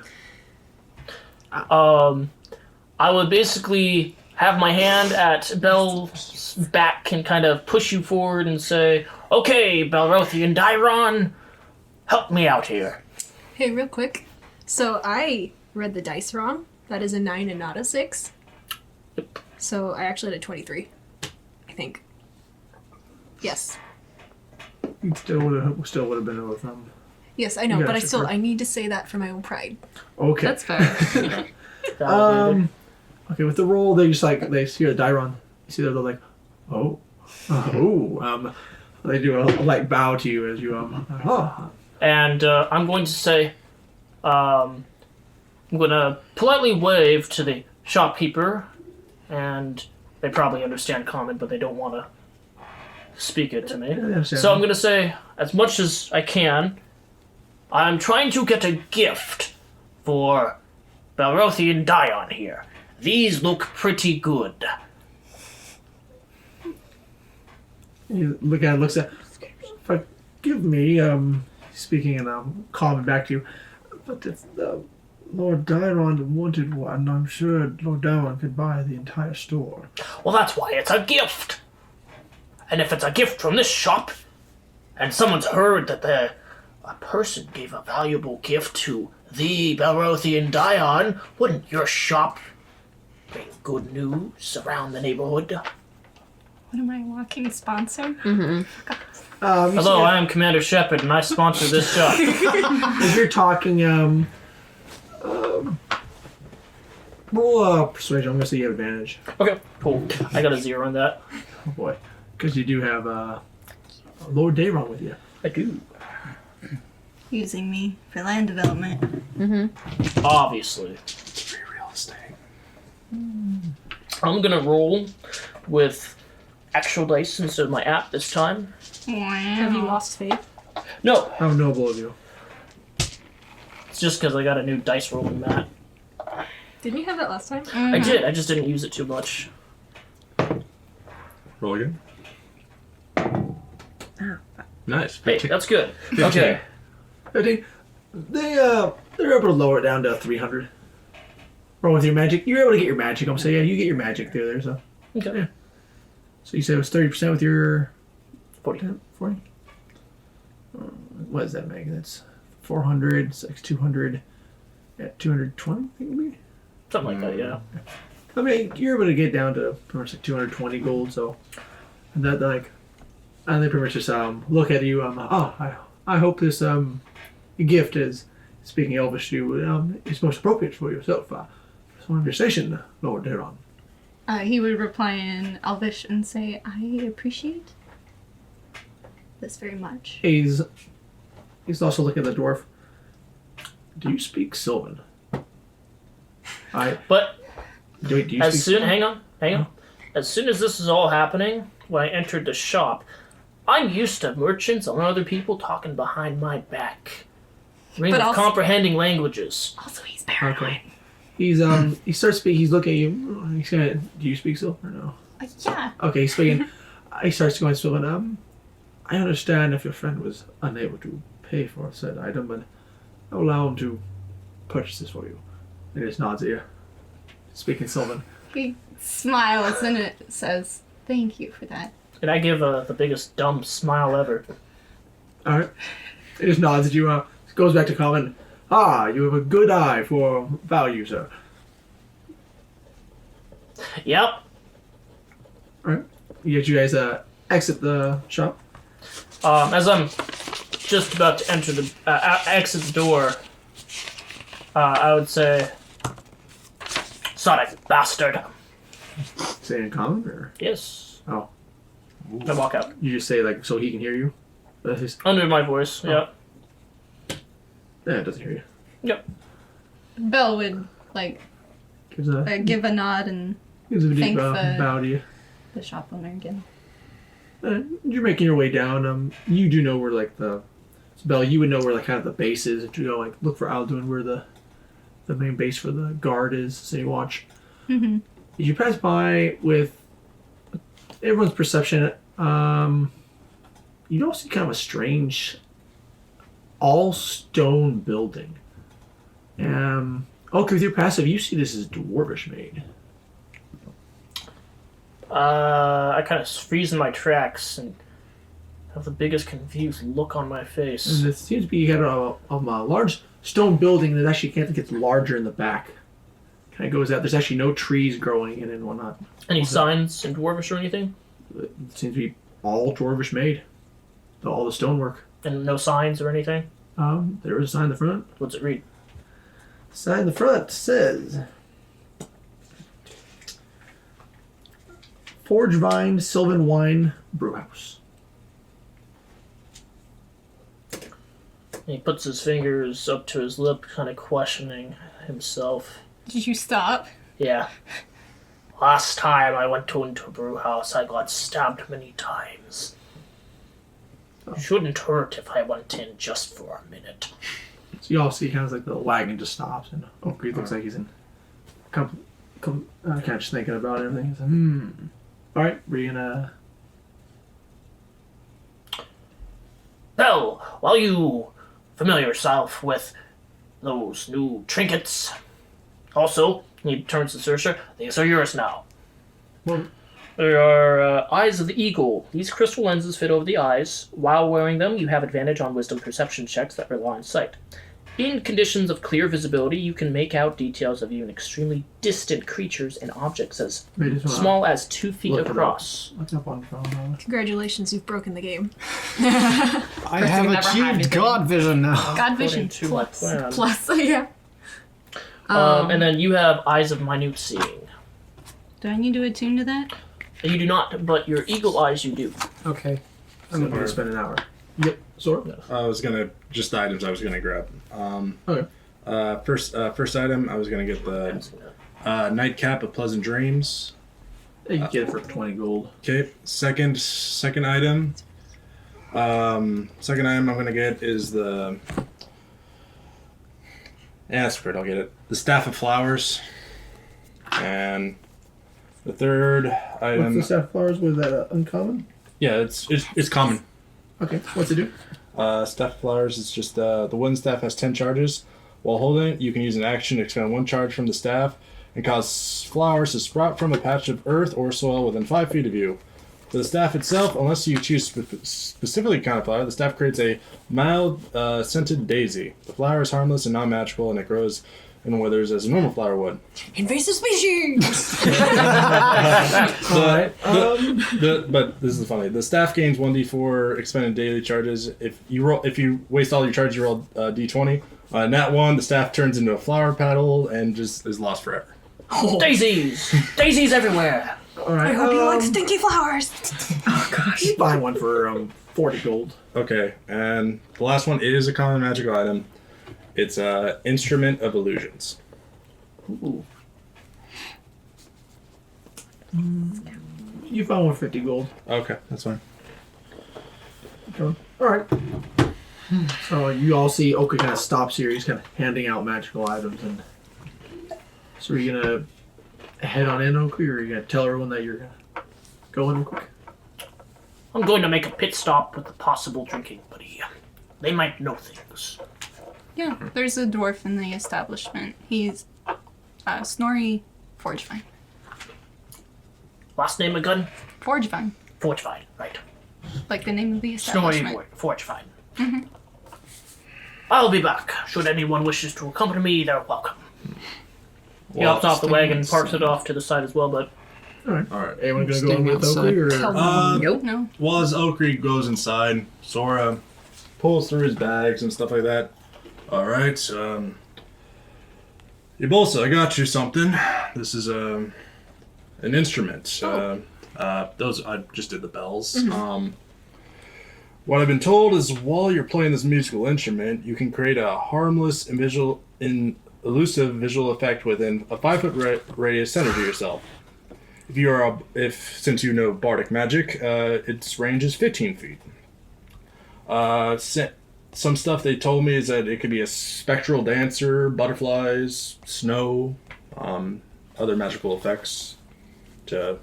I would basically have my hand at Belle's back and kind of push you forward and say, "Okay, Belrothian Dairon, help me out here." Hey, real quick. So I read the dice wrong. That is a 9 and not a 6. So I actually had a 23. I think. Yes. You still would have been with them. Yes, I know, You but got I need to say that for my own pride. Okay. That's fair. Okay, with the roll, they just they see a Dairon. You see that they're like, oh, they do a light bow to you as you And I'm going to say, I'm going to politely wave to the shopkeeper, and they probably understand common, but they don't want to speak it to me. So I'm going to say, as much as I can, I'm trying to get a gift for Belrothian Dion here. These look pretty good. You looks at. Forgive me, speaking and calling back to you, but if Lord Dairon wanted one, I'm sure Lord Dairon could buy the entire store. Well, that's why it's a gift. And if it's a gift from this shop, and someone's heard that a person gave a valuable gift to the Belrothian Dion, wouldn't your shop bring good news around the neighborhood? What am I, walking sponsor? Hello, I am Commander Shepard, and I sponsor this shop. If you're talking, roll persuasion. I'm gonna say you have advantage. Okay, cool. I got a 0 on that. Oh boy, because you do have Lord Dairon with you. I do. Using me for land development. Obviously. Free real estate. I'm gonna roll with actual dice instead of my app this time. Have you Wow. lost faith? No, How noble of you. it's just because I got a new dice rolling mat. Didn't you have that last time? I did, I just didn't use it too much. Roll again. Nice. Hey, that's good. Okay. They're able to lower it down to 300. Roll with your magic. You're able to get your magic. I'm saying, yeah, you get your magic through there. So, Okay. Yeah. So you said it was 30% with your 40. 40. What does that make? That's 400. 200. Yeah, 220. I think it would be. Something like that, yeah. I mean, you're able to get down to pretty much 220 gold. So, and that and they pretty much just look at you. I hope this gift is speaking Elvish to you. Is most appropriate for yourself. It's one of your station, Lord Dairon. He would reply in Elvish and say, I appreciate this very much. He's also looking at the dwarf. Do you speak Sylvan? But Do you as speak soon, Sylvan? hang on. As soon as this is all happening, when I entered the shop, I'm used to merchants and other people talking behind my back. Ring But of also- comprehending languages. Also, he's paranoid. Okay. He starts speaking. He's looking at you. He's gonna. Do you speak Sylvan or no? Yeah. Okay, he's speaking. He starts going Sylvan. I understand if your friend was unable to pay for said item, but I'll allow him to purchase this for you. And he just nods at you. Speaking Sylvan. He smiles and it says, thank you for that. And I give the biggest dumb smile ever. All right. He just nods at you. Goes back to common. You have a good eye for value, sir. Yep. All right. You guys exit the shop. As I'm just about to enter exit the door, I would say, Sonic bastard. Say it in common, or Yes. oh, I walk out. you just say like so he can hear you. That's his, Under my voice, yeah. yeah, it doesn't hear you. Yep. Belle would like Gives a give a nod and gives a deep thank bow to you. the shop owner again. You're making your way down. You do know where like the Bell. You would know where like kind of the base is if you go like look for Alduin where the main base for the guard is. City Watch. Mm-hmm. As you pass by with everyone's perception, you don't see kind of a strange, all stone building. Okay, with your passive, you see this is dwarvish made. I kind of freeze in my tracks and have the biggest confused look on my face. And it seems to be you got a large stone building that actually kind of gets larger in the back. Kind of goes out. There's actually no trees growing in it and whatnot. Any signs in Dwarvish or anything? It seems to be all dwarvish made. All the stonework. And no signs or anything? There is a sign in the front. What's it read? Sign in the front says Forge Vine Sylvan Wine Brewhouse. He puts his fingers up to his lip, kind of questioning himself. Did you stop? Yeah. Last time I went into a brew house, I got stabbed many times. Shouldn't hurt if I went in just for a minute. So you all see kind of like the wagon just stops and Oakley looks like he's in kind of just thinking about everything. He's like, All right, we're gonna. Bell, while you familiar yourself with those new trinkets, also, he turns to Saoirse, these are yours now. Well, There are eyes of the eagle. These crystal lenses fit over the eyes. While wearing them, you have advantage on wisdom perception checks that rely on sight. In conditions of clear visibility, you can make out details of even extremely distant creatures and objects as small as 2 feet across. What's up on phone? Congratulations, you've broken the game. I have never had achieved anything. God vision now. God vision To my plan. Plus, yeah. And then you have eyes of minute seeing. Do I need to attune to that? You do not, but your eagle eyes you do. Okay. I'm gonna spend an hour. Yep, Sora. I was gonna just the items I was gonna grab. Okay. First item I was gonna get the nightcap of pleasant dreams. You can get it for 20 gold. Okay. Second item. Second item I'm gonna get is the. Yeah, screw it. I'll get it. The staff of flowers. And the third item. What's the staff flowers? Was that uncommon? Yeah, it's common. Okay. What's it do? Staff of flowers is just the wooden staff has 10 charges. While holding it, you can use an action to expend 1 charge from the staff and cause flowers to sprout from a patch of earth or soil within 5 feet of you. For the staff itself, unless you choose specifically kind of flower, the staff creates a mild scented daisy. The flower is harmless and non-magical, and it grows and withers as a normal flower would. Invasive species! But this is funny. The staff gains 1d4 expended daily charges. If you waste all your charges, you roll d20. Nat 1, the staff turns into a flower petal and just is lost forever. Daisies! Daisies everywhere! All right. I hope you like stinky flowers. Oh gosh. Buy one for 40 gold. Okay, and the last one is a common magical item. It's a instrument of illusions. Ooh. You found 150 gold. Okay, that's fine. Okay. All right. So you all see Oka kind of stops here. He's kind of handing out magical items, and so are you gonna head on in, Oakley, or are you gonna tell everyone that you're gonna go in real quick? I'm going to make a pit stop with the possible drinking buddy. They might know things. Yeah, there's a dwarf in the establishment. He's Snorri Forgevine. Last name again? Forgevine, Forgefine, right. like the name of the Snowy establishment. Forgefine. I'll be back. Should anyone wishes to accompany me, they're welcome. He hops off the wagon, parks it off to the side as well, but All right. Anyone gonna go Staying in with Oakley, or Nope. No. Well, as Oak Creek goes inside, Sora pulls through his bags and stuff like that. All right. Ibolsa, I got you something. This is an instrument. Those I just did the bells. What I've been told is while you're playing this musical instrument, you can create a harmless and elusive visual effect within a 5-foot radius centered to yourself. Since you know bardic magic, its range is 15 feet. Some stuff they told me is that it could be a spectral dancer, butterflies, snow, other magical effects to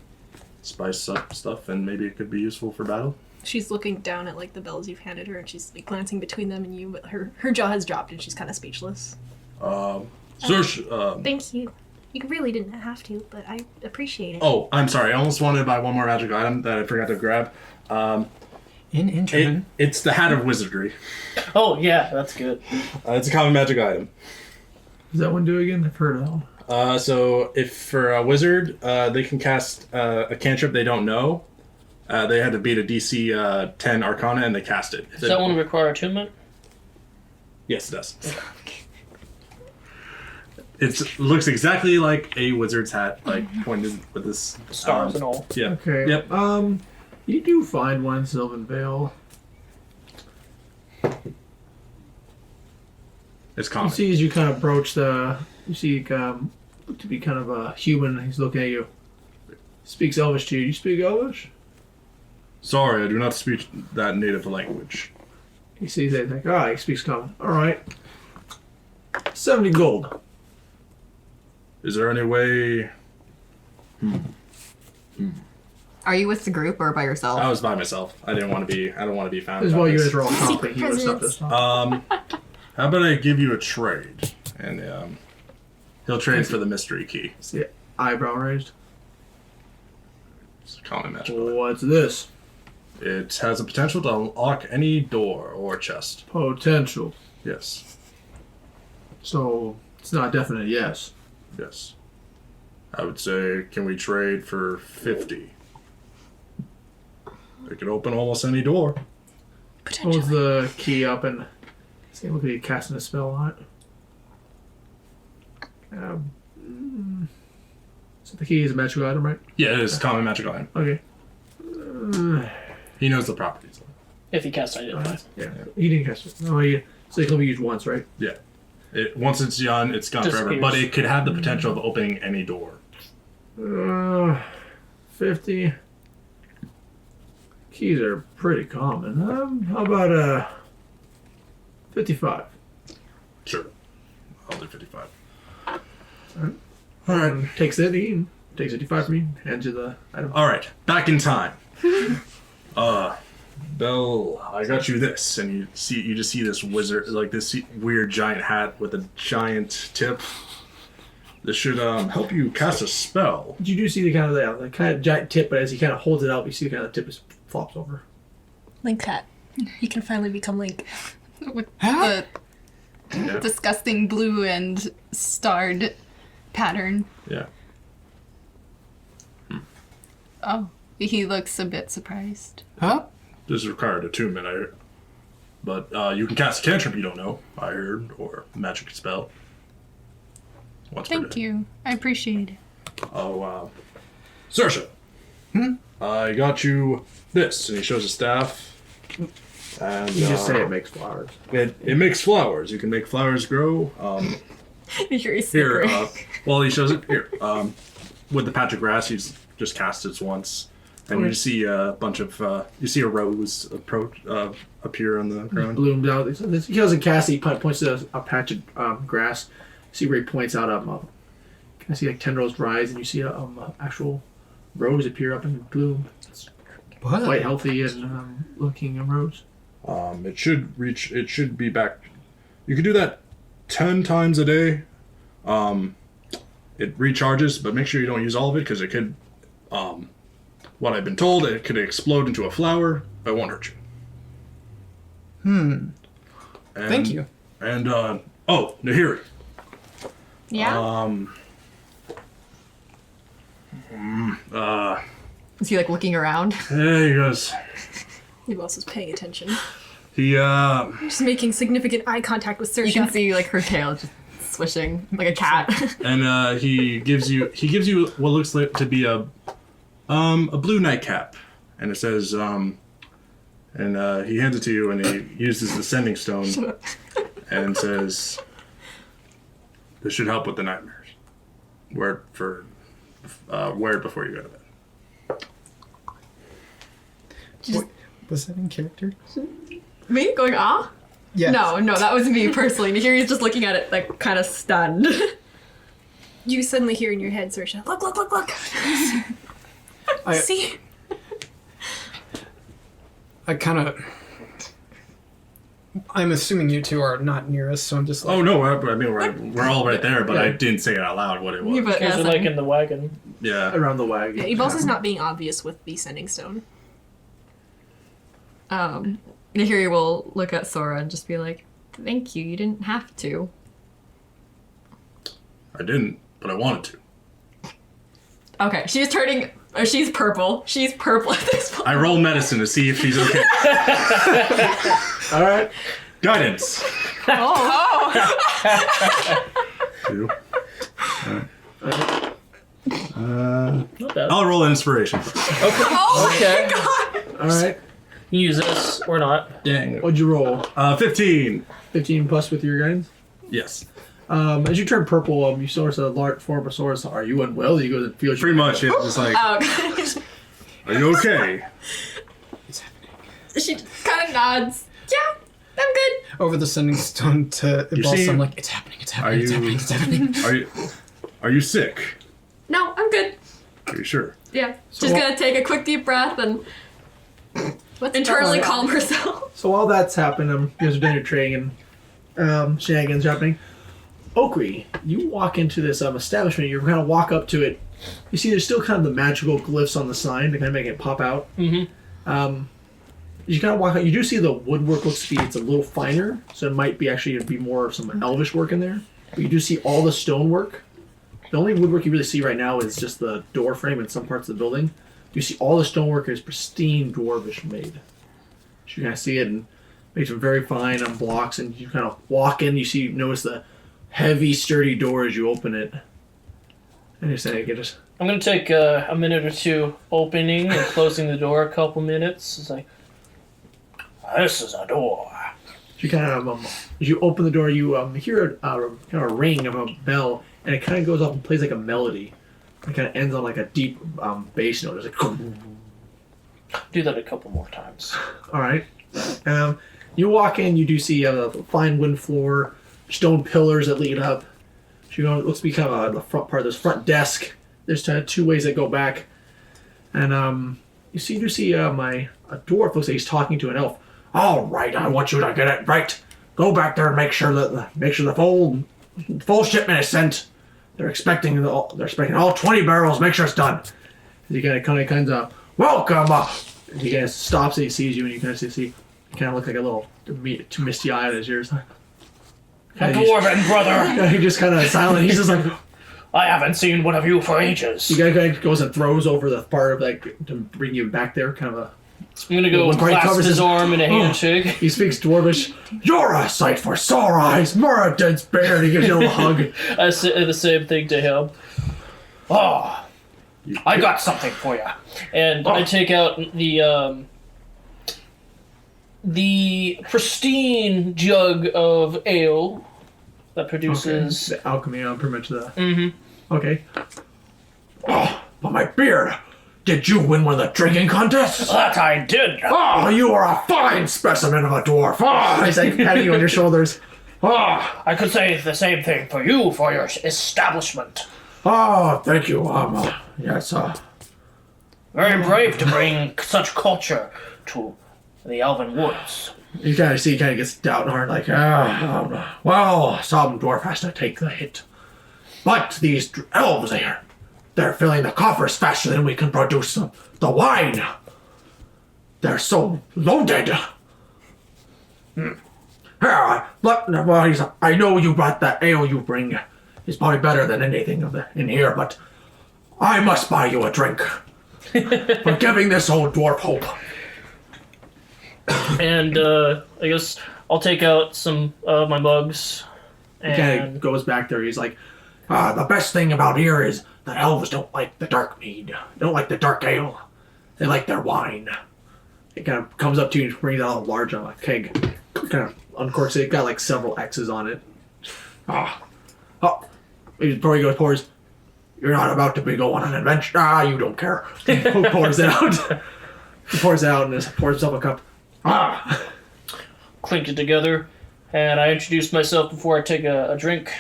spice up stuff, and maybe it could be useful for battle. She's looking down at like the bells you've handed her, and she's like glancing between them and you, but her jaw has dropped and she's kind of speechless. Thank you. You really didn't have to, but I appreciate it. Oh, I'm sorry. I almost wanted to buy one more magic item that I forgot to grab. It's the Hat of Wizardry. Oh, yeah, that's good. It's a common magic item. Does that one do again? I've heard of that one. So if for a wizard, they can cast a cantrip they don't know. They had to beat a DC 10 Arcana and they cast it. Does that one require attunement? Yes, it does. It looks exactly like a wizard's hat, like pointed with this Stars and all. Yeah. Okay. Yep. You do find one Sylvan Vale. It's You common. see as you kind of approach you see look to be kind of a human. He's looking at you. Speaks Elvish to you. You speak Elvish? Sorry, I do not speak that native language. He sees it. Like, he speaks common. All right. 70 gold. Is there any way? Are you with the group or by yourself? I was by myself. I don't want to be found. This is about why you this. guys are all talking. He would have stopped this. How about I give you a trade, and he'll trade for the mystery key. See, eyebrow raised. It's a common magic. What's this? It has the potential to unlock any door or chest. Potential. Yes. So it's not definite. Yes. Yes. I would say, can we trade for 50? It could open almost any door. Holds the key up and see. Look at you casting a spell on it. So the key is a magical item, right? Yeah, it is a common magic item. Okay. He knows the properties. If he casts Identify. Yeah. He didn't cast it. No, so it can only be used once, right? Yeah. Once it's done, it's gone forever. But it could have the potential of opening any door. 50. Keys are pretty common. How about 55? Sure. I'll do 55. All right. Takes it. He takes 55 from you. Hands you the item. All right. Back in time. Belle, I got you this, and you just see this wizard, like this weird giant hat with a giant tip. This should help you cast a spell. You do see the kind of giant tip, but as he kind of holds it out, you see the kind of tip just flops over. Link hat. He can finally become Link. With the disgusting blue and starred pattern. Yeah. Oh, he looks a bit surprised. Huh? This is required attunement, but you can cast a cantrip you don't know, I heard, or magic spell. Thank you. I appreciate it. Oh, wow. Saoirse, I got you this, and he shows a staff. And You just say it makes flowers. It makes flowers. You can make flowers grow. You're a Here, secret. well, he shows it here. With the patch of grass, he's just cast it once, and you see a bunch of you see a rose appear on the ground. Bloomed out. He doesn't cast it. He points to a patch of grass. See where he points out kind of see like tendrils rise, and you see a actual rose appear up and bloom. It's What? quite healthy and looking a rose. It should be back. You can do that 10 times a day. It recharges, but make sure you don't use all of it because it could, what I've been told, it could explode into a flower, but it won't hurt you. Thank you. And, Nahiri. Yeah? Is he like looking around? There he goes. Who else is paying attention? He, Just making significant eye contact with Saoirse. You can see like her tail just swishing like a cat. And he gives you what looks like to be a blue nightcap, and it says and he hands it to you, and he uses the sending stone and says, "This should help with the nightmares. Wear it before you go to bed." Was that in character? Me going ah? Yes. No, that was me personally. Nahiri's just looking at it like kind of stunned. You suddenly hear in your head, Saoirse, look. See? I'm assuming you two are not near us, so I'm just like... Oh no, I mean we're all right there, but I didn't say it out loud what it was. You but Guys are like in the wagon. Yeah. Around the wagon. Yeah, Ebos is not being obvious with the sending stone. Nahiri will look at Sora and just be like, "Thank you. You didn't have to." I didn't, but I wanted to. Okay, she's turning. She's purple. She's purple at this point. I roll medicine to see if she's okay. All right. Guidance. Oh. 2. Not bad. I'll roll an inspiration. Oh Okay. my god. All right. You use this or not. Dang. What'd you roll? 15. 15 plus with your guidance? Yes. As you turn purple, you source a large form of source. Are you unwell? You go and feel Pretty much. It's just like, Oh, okay. are you okay? She kind of nods. Yeah, I'm good. Over the sending stone to Ibals, see- I'm like, it's happening, it's happening, it's happening, it's happening. Are you sick? No, I'm good. Are you sure? Yeah. Just gonna take a quick deep breath and internally calm herself. So while that's happening, you guys are doing your trading and shenanigans are happening. Okri, you walk into this establishment. You kind of walk up to it. You see, there's still kind of the magical glyphs on the sign to kind of make it pop out. Mm-hmm. You kind of walk out. You do see the woodwork looks to be it's a little finer, so it might be actually be more of some elvish work in there. But you do see all the stonework. The only woodwork you really see right now is just the door frame and some parts of the building. You see all the stonework is pristine dwarvish made. So you kind of see it and made some very fine blocks, and you kind of walk in. You notice the heavy, sturdy door as you open it. And you're saying, I'm gonna take a minute or two opening and closing the door. A couple minutes. It's like, this is a door. you kind of as you open the door, you hear kind of a ring of a bell, and it kind of goes up and plays like a melody. It kind of ends on like a deep bass note. It's like, Do that a couple more times. all right. You walk in, you do see a fine wooden floor, stone pillars that lead up. So it looks to be kind of the front part of this front desk. There's two ways that go back, and you do see a dwarf looks like he's talking to an elf. All right, I want you to get it right. Go back there and make sure the full shipment is sent. They're expecting all 20 barrels. Make sure it's done. He kind of welcome. He kind of stops and he sees you, and you kind of see. You kind of look like a little too misty eye in his ears. A dwarven brother. He just kind of silent. He's just like, I haven't seen one of you for ages. he kind of goes and throws over the part of like to bring you back there. Kind of a. I'm gonna go One party clasp covers his his- arm in a handshake. He speaks Dwarvish. You're a sight for sore eyes, Muradin's bear. And he gives you a little hug. I say the same thing to him. Oh, I got something for you. And I take out the pristine jug of ale that produces. The alchemy on pretty much the. Mm-hmm. Okay. Oh, but my beard. Did you win one of the drinking contests? That I did. Oh, you are a fine specimen of a dwarf. Oh, he's like patting you on your shoulders. Oh, I could say the same thing for you for your establishment. oh, thank you. Yes. Very brave to bring such culture to the Elven Woods. You kind of see, he kind of gets downhearted, like, well, some dwarf has to take the hit. But these elves here, they're filling the coffers faster than we can produce the wine. They're so loaded. Here, I know you brought that ale you bring. It's probably better than anything in here, but I must buy you a drink for giving this old dwarf hope. And I guess I'll take out some of my mugs He kind of goes back there. He's like, the best thing about here is the elves don't like the dark mead. They don't like the dark ale. They like their wine. He kind of comes up to you and brings out a large keg. Kind of uncorks it. It's got like several X's on it. Before he goes, pours, you're not about to be going on an adventure. You don't care. He pours it out. He pours it out and just pours himself a cup. Clink it together, and I introduce myself before I take a drink.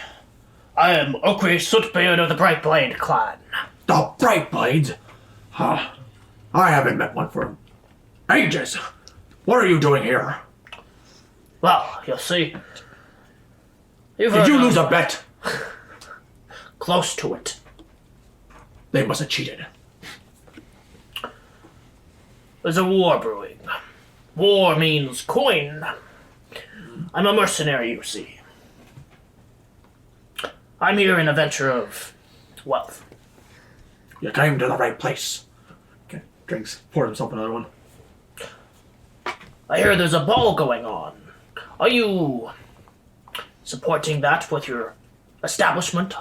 I am Okwe Sootbeard of the Brightblade clan. The Brightblades? I haven't met one for ages. What are you doing here? Well, you'll see. Did you lose a bet? Close to it. They must have cheated. There's a war brewing. War means coin. I'm a mercenary, you see. I'm here in a venture of wealth. You came to the right place. Okay, drinks. Pour himself another one. I hear there's a ball going on. Are you supporting that with your establishment?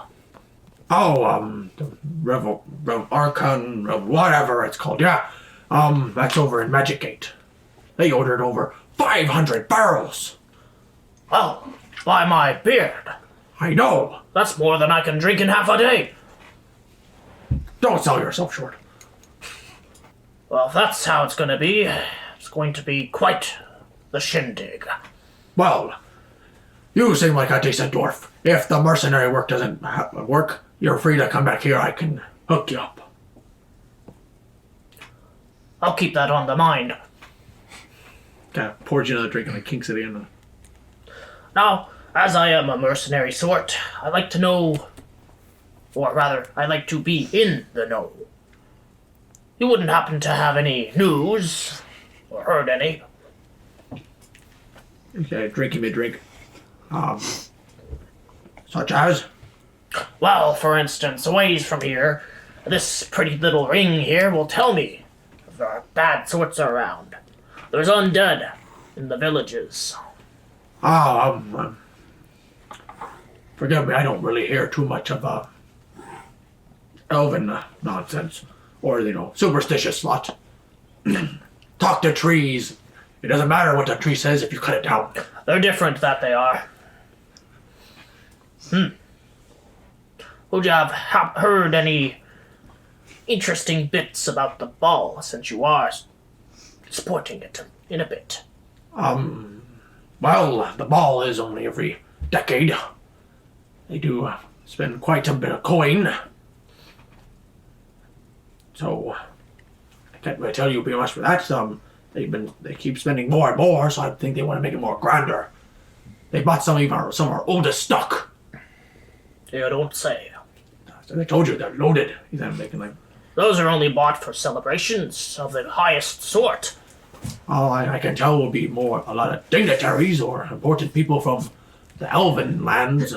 Archon, whatever it's called. Yeah, that's over in Magic Gate. They ordered over 500 barrels. Well, by my beard. I know. That's more than I can drink in half a day. Don't sell yourself short. Well, if that's how it's going to be, it's going to be quite the shindig. Well, you seem like a decent dwarf. If the mercenary work doesn't work, you're free to come back here. I can hook you up. I'll keep that on the mind. Kind of pours you another drink and like kinks it in. Now, as I am a mercenary sort, I like to know, or rather, I like to be in the know. You wouldn't happen to have any news, or heard any? Okay, drinking mid-drink. Such as? Well, for instance, a ways from here, this pretty little ring here will tell me if there are bad sorts around. There's undead in the villages. Forgive me, I don't really hear too much of, elven nonsense. Or, superstitious lot. Talk to trees. It doesn't matter what the tree says if you cut it down. They're different, that they are. Would you have heard any interesting bits about the ball, since you are sporting it in a bit? Well, the ball is only every decade. They do spend quite a bit of coin. So, I can't really tell you pretty much for that. They keep spending more and more, so I think they want to make it more grander. They bought some of our oldest stock. You don't say. I told you, they're loaded. He's not making like... Those are only bought for celebrations of the highest sort. Oh, I can tell will be a lot of dignitaries or important people from the elven lands.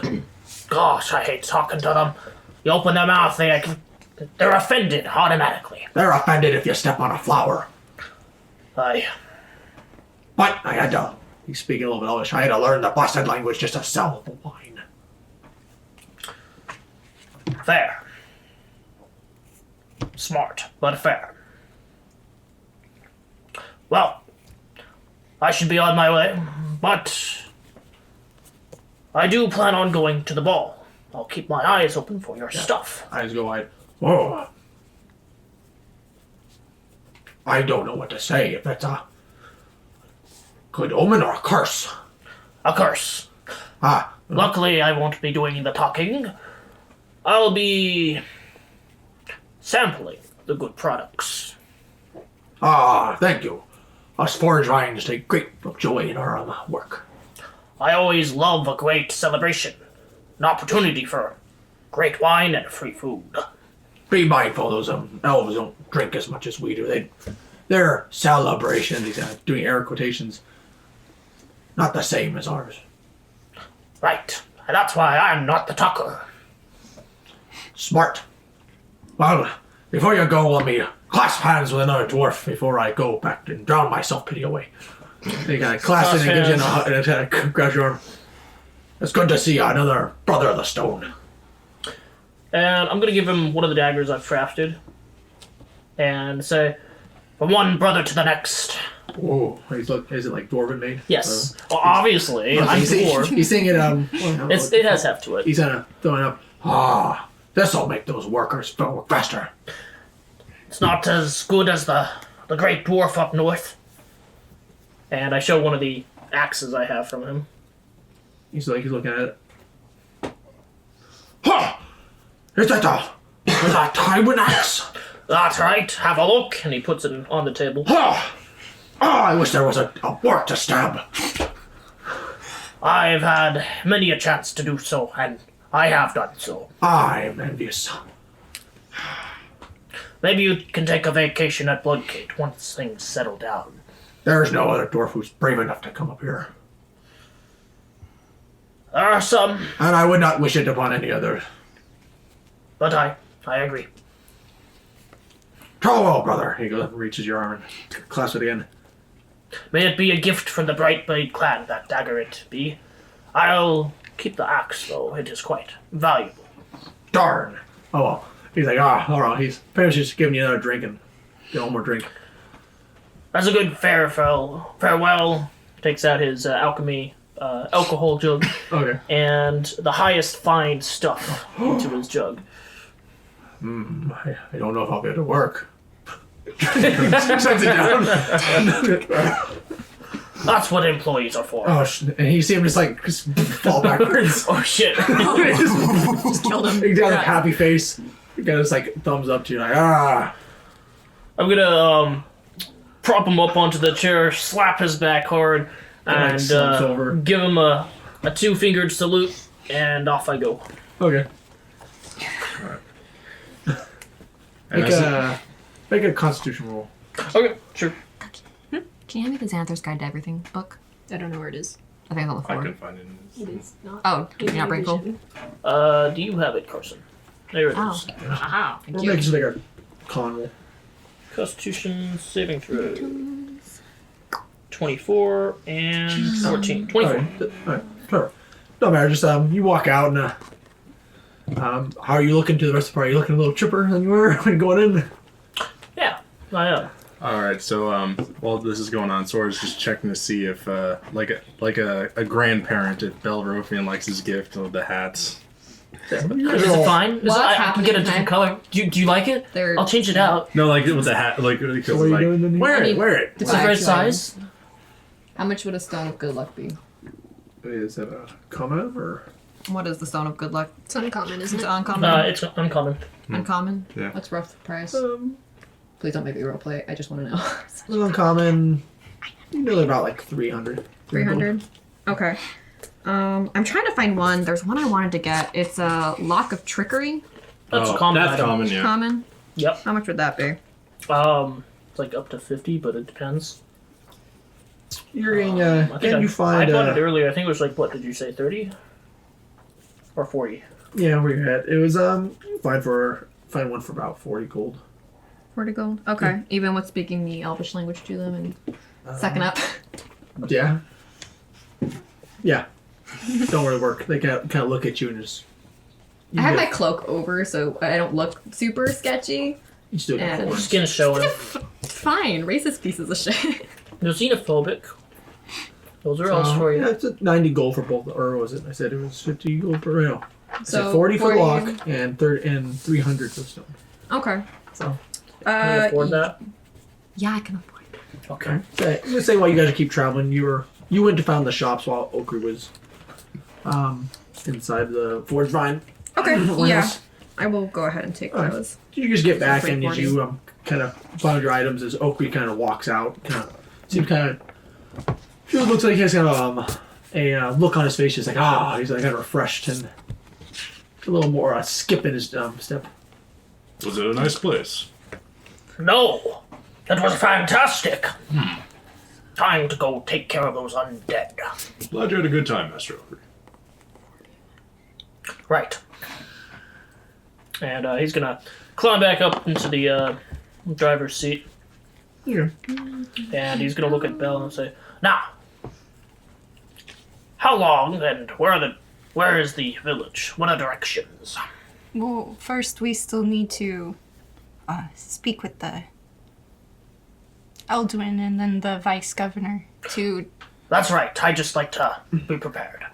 Gosh, I hate talking to them. You open their mouth, they're offended automatically. They're offended if you step on a flower. Aye. But I had to... He's speaking a little bit Elvish. I had to learn the busted language just to sell the wine. Fair. Smart, but fair. Well, I should be on my way, but I do plan on going to the ball. I'll keep my eyes open for your stuff. Eyes go wide. Whoa. I don't know what to say, if that's a good omen or a curse. A curse. Luckily, I won't be doing the talking. I'll be sampling the good products. Thank you. Us forage vines take great joy in our work. I always love a great celebration. An opportunity for great wine and free food. Be mindful, those elves don't drink as much as we do. Their celebration, these doing air quotations, not the same as ours. Right. And that's why I'm not the talker. Smart. Well, before you go, let me clasp hands with another dwarf before I go back and drown my self-pity away. They kind of clasp it and gives you a grabs your arm. It's good to see another brother of the stone. And I'm gonna give him one of the daggers I've crafted, and say, "From one brother to the next." Whoa. Is it like dwarven made? Yes. Well, obviously, I'm dwarf. He's saying it, It has heft to it. He's kind of throwing up, this'll make those workers go faster. It's not as good as the great dwarf up north. And I show one of the axes I have from him. He's looking at it. Huh! Is that a Tywin axe? That's right, have a look. And he puts it on the table. I wish there was a fork to stab. I've had many a chance to do so, and I have done so. I am envious. Maybe you can take a vacation at Bloodgate once things settle down. There's no other dwarf who's brave enough to come up here. There are some, And I would not wish it upon any other. but I agree. Farewell, brother. He goes up and reaches your arm and clasps it again. May it be a gift from the Brightblade clan, that dagger it be. I'll keep the axe, though. It is quite valuable. Darn. Oh well. He's like, all right. He's perhaps just giving you another drink and get one more drink. That's a good farewell. Takes out his alchemy alcohol jug Okay. and the highest fine stuff into his jug. I don't know if I'll be able to work. Sets it down. That's what employees are for. And you see him just fall backwards. Oh shit. Just killed him. He got a happy face. He got his thumbs up to you, I'm gonna prop him up onto the chair, slap his back hard, and slumps over. give him a two-fingered salute, and off I go. Okay. Make a constitution roll. Okay, sure. Can you hand me the Xanathar's Guide to Everything book? I don't know where it is. I think it's on the I floor. couldn't find it. It is not. Oh, you're not bring cool? Do you have it, Carson? There it is. Oh. Aha. Thank We'll you. make it just like a con roll. Constitution saving throw. 24 and 14. 24. Alright, perfect. No matter, just you walk out and how are you looking to the rest of the party? You looking a little chipper than you were when going in? Yeah, I am. All right, so while this is going on, Sora's just checking to see if, like a grandparent, if Belrofian likes his gift of the hats. Is it fine? I can get a different happening? color. Do you like it? They're- I'll change it out. No, like with the hat, like because So what are you like doing then? wear I it, mean- wear it. It's the right size. How much would a stone of good luck be? Is that a comment or? What is the stone of good luck? It's uncommon, isn't It's it? uncommon. It's uncommon. Uncommon. Yeah. What's rough price? Please don't make me roleplay. I just want to know. It's a little uncommon. Nearly about 300. 300. Okay. I'm trying to find one. There's one I wanted to get. It's a lock of trickery. That's a common. That's item. common, yeah. Common. Yep. How much would that be? It's like up to 50, but it depends. You're getting, I think can you find, I bought it earlier. I think it was what did you say, 30? Or 40? yeah, where you're at. It was, find one for about 40 gold. 40 gold. Okay. Even with speaking the Elvish language to them and second up. Yeah. Yeah. Don't really work. They kind of look at you and just. I have my cloak over so I don't look super sketchy. You just do it and- in Your force. skin's showing. It's fine. Racist pieces of shit. You're xenophobic. Those are all for you. Yeah, it's 90 gold for both. Or was it? I said it was 50 gold for no. I said So 40 for the 40 lock and 300 for the stone. Okay. So. Can you afford that? Yeah, I can afford it. Okay. Let's say while you guys keep traveling, you went to found the shops while Okri was inside the forge vine. Okay. What Yeah. else? I will go ahead and take Alright. those. Did you just get back and did 340. you kind of find your items as Okri kind of walks out? Kind of seems kind of. Feels looks like he has kind of a look on his face. He's like he's like kind of refreshed and a little more skip in his step. Was it a nice place? No, it was fantastic. Time to go take care of those undead. Glad you had a good time, Master Oakley. Right. And he's gonna climb back up into the driver's seat, Yeah. and he's gonna look at Belle and say, "Now, how long and where are the Where is the village? What are directions? Well, first we still need to speak with the Elduin and then the vice governor to. That's right. I just like to be prepared.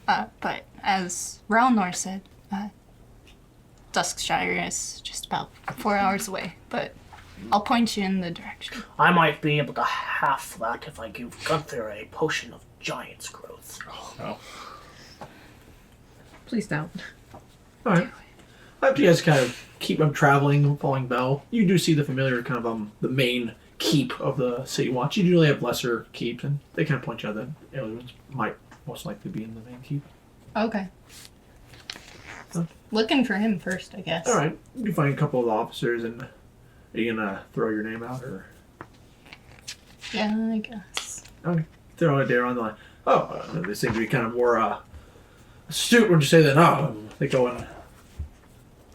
But as Ralnor said, Duskshire is just about 4 hours away. But I'll point you in the direction. I might be able to half that if I give Gunther a potion of giant's growth. Oh. Please don't. All right. After you guys kind of keep traveling, following Bell, you do see the familiar kind of the main keep of the City Watch. You usually have lesser keeps, and they kind of point you out that aliens might most likely be in the main keep. Okay. Looking for him first, I guess. All right. You find a couple of the officers, and are you gonna throw your name out, or? Yeah, I guess. Okay. Throw it there on the line. Oh, they seem to be kind of more astute when you say that. No, they go and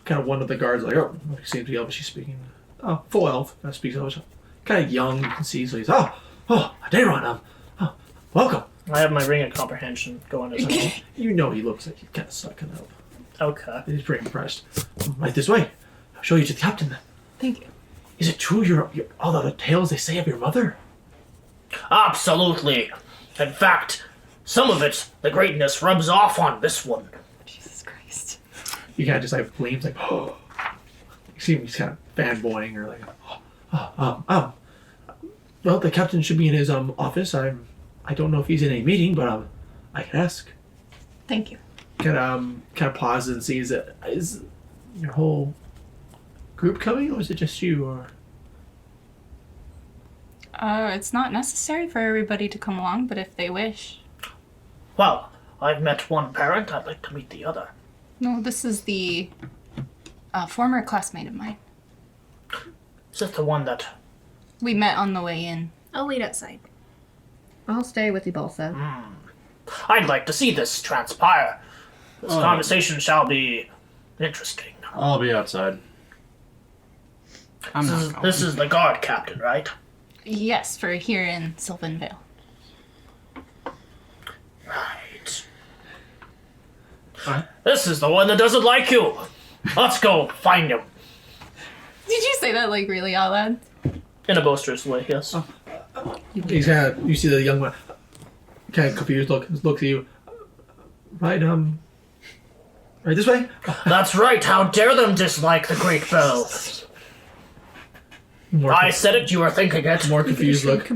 kind of one of the guards like, oh, he seems to be Elvish. She's speaking. Oh, full elf. Kind of speaks Elvish. Kind of young, you can see. So he's Daron. Welcome. I have my ring of comprehension going as well. You know he looks like he's kind of sucking up. Okay. He's pretty impressed. Right this way. I'll show you to the captain. Thank you. Is it true you're all the tales they say of your mother? Absolutely. In fact, some of it, the greatness rubs off on this one. Jesus Christ. You kind of just like gleams like, oh. You see him, he's kind of fanboying or like, well, the captain should be in his office. I don't know if he's in a meeting, but I can ask. Thank you. Kind of pauses and sees it. Is your whole group coming, or is it just you? Or It's not necessary for everybody to come along, but if they wish. Well, I've met one parent. I'd like to meet the other. No, this is the former classmate of mine. Is it the one that... We met on the way in. I'll wait outside. I'll stay with you, Balsa. I'd like to see this transpire. This conversation shall be interesting. I'll be outside. I'm not going. This is the guard captain, right? Yes, for here in Sylvan Vale. Right. Alright. This is the one that doesn't like you. Let's go find him. Did you say that like really out loud? In a boisterous way, yes. he's kind of, you see the young one, kind of confused. Look at you. Right this way. That's right. How dare them dislike the Great Bell? I said it. You were thinking it. More confused look.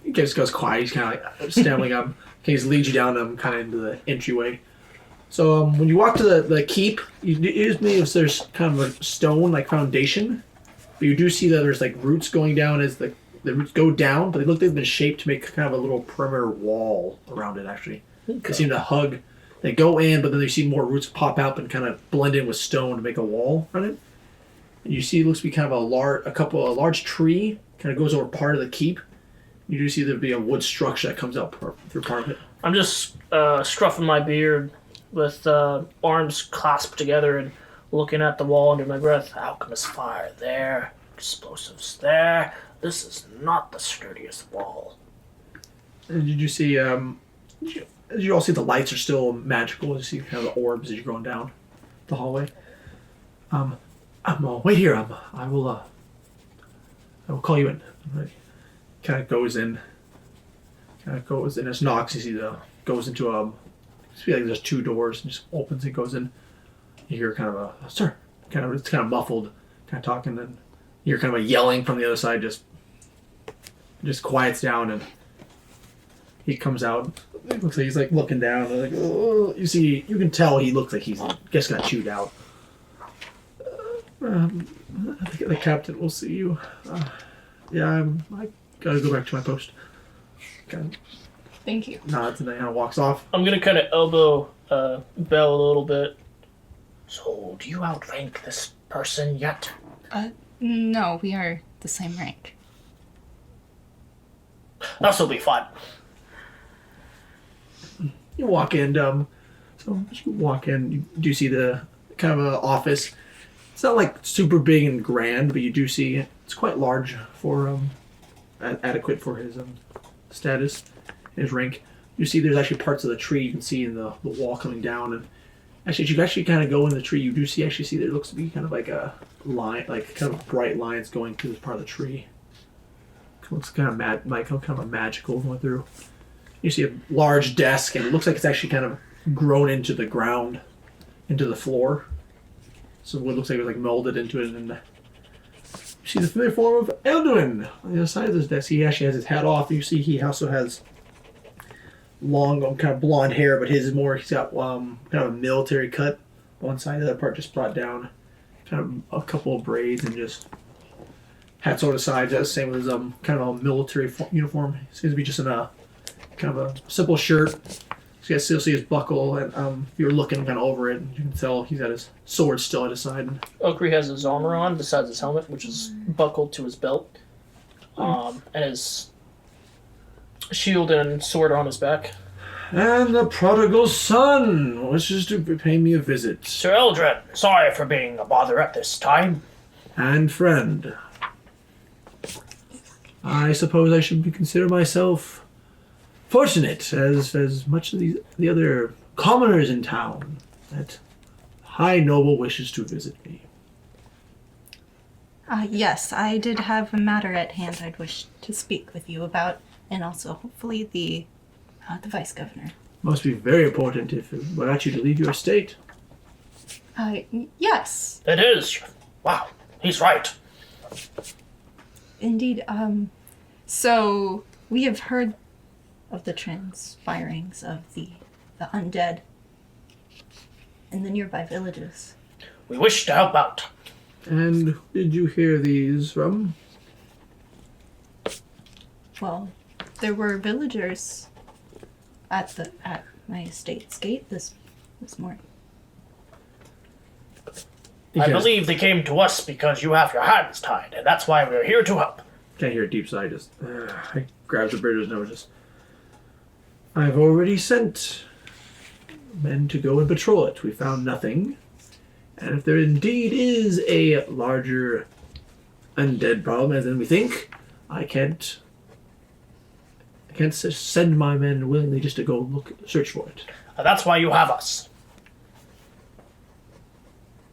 He just goes quiet. He's kind of like stammering up. He just leads you down kind of into the entryway. So when you walk to the keep, there's kind of a stone like foundation, but you do see that there's like roots going down as the roots go down, but they look like they've been shaped to make kind of a little perimeter wall around it. Actually, they seem to hug. They go in, but then you see more roots pop out and kind of blend in with stone to make a wall on it. And you see it looks to be kind of a large tree kind of goes over part of the keep. You do see there be a wood structure that comes up through part of it. I'm just scruffing my beard with arms clasped together and looking at the wall under my breath. Alchemist fire there, explosives there. This is not the sturdiest wall. And did you see? You all see the lights are still magical. You see kind of the orbs as you're going down the hallway. Wait here. I will call you in. Kind of goes in. As knocks. You see goes into it's like there's two doors and just opens and goes in. You hear kind of sir, it's kind of muffled, kind of talking, and you hear kind of a yelling from the other side. Just quiets down, and he comes out. It looks like he's like looking down. And like, oh, you can tell he looks like he's just got chewed out. I think the captain will see you. I gotta go back to my post. Kind of Thank you. nods and then kind of walks off. I'm gonna kind of elbow Belle a little bit. So, do you outrank this person yet? No, we are the same rank. This'll be fun. You walk in, so as you walk in, you do see the kind of office. It's not like super big and grand, but you do see it's quite large for adequate for his status. in his rink. You see there's actually parts of the tree you can see in the wall coming down. And actually, if you actually kind of go in the tree, you do see there looks to be kind of like a line, like kind of bright lines going through this part of the tree. It looks kind of kind of a magical going through. You see a large desk, and it looks like it's actually kind of grown into the ground, into the floor. So what looks like it was like molded into it, and you see the familiar form of Elduin on the other side of this desk. He actually has his hat off. You see he also has long, kind of blonde hair, but his is more. He's got kind of a military cut. One side, the other part just brought down, kind of a couple of braids and just hats on the sides. That's the same with his kind of a military uniform. He seems to be just in a kind of a simple shirt. So you guys still see his buckle, and if you're looking kind of over it, you can tell he's got his sword still at his side. Okri has his armor on besides his helmet, which is buckled to his belt, and his shield and sword are on his back. And the prodigal son wishes to pay me a visit. Sir Eldred, sorry for being a bother at this time. And friend, I suppose I should consider myself fortunate, as much of the other commoners in town, that high noble wishes to visit me. Yes, I did have a matter at hand I'd wish to speak with you about, and also hopefully the vice governor. Must be very important if it were actually to leave your estate. Yes. It is. Wow, he's right. Indeed. So we have heard of the transpirings of the undead in the nearby villages. We wish to help out. And who did you hear these from? Well, there were villagers at my estate's gate this morning. I believe they came to us because you have your hands tied, and that's why we're here to help. Can't hear a deep sigh. Just I grab the bridger's nose. I've already sent men to go and patrol it. We found nothing. And if there indeed is a larger undead problem, as in we think, I can't send my men willingly just to go search for it. And that's why you have us.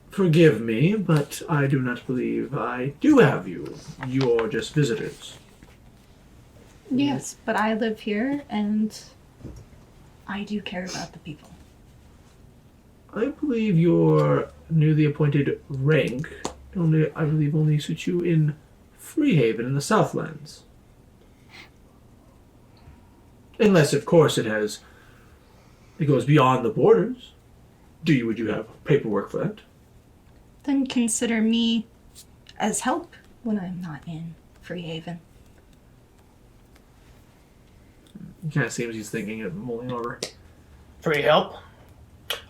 Forgive me, but I do not believe I do have you. You're just visitors. Yes, but I live here, and I do care about the people. I believe your newly appointed rank only suits you in Freehaven in the Southlands. Unless, of course, it goes beyond the borders. Would you have paperwork for that? Then consider me as help when I'm not in Freehaven. It kind of seems he's thinking of mulling over. Free help.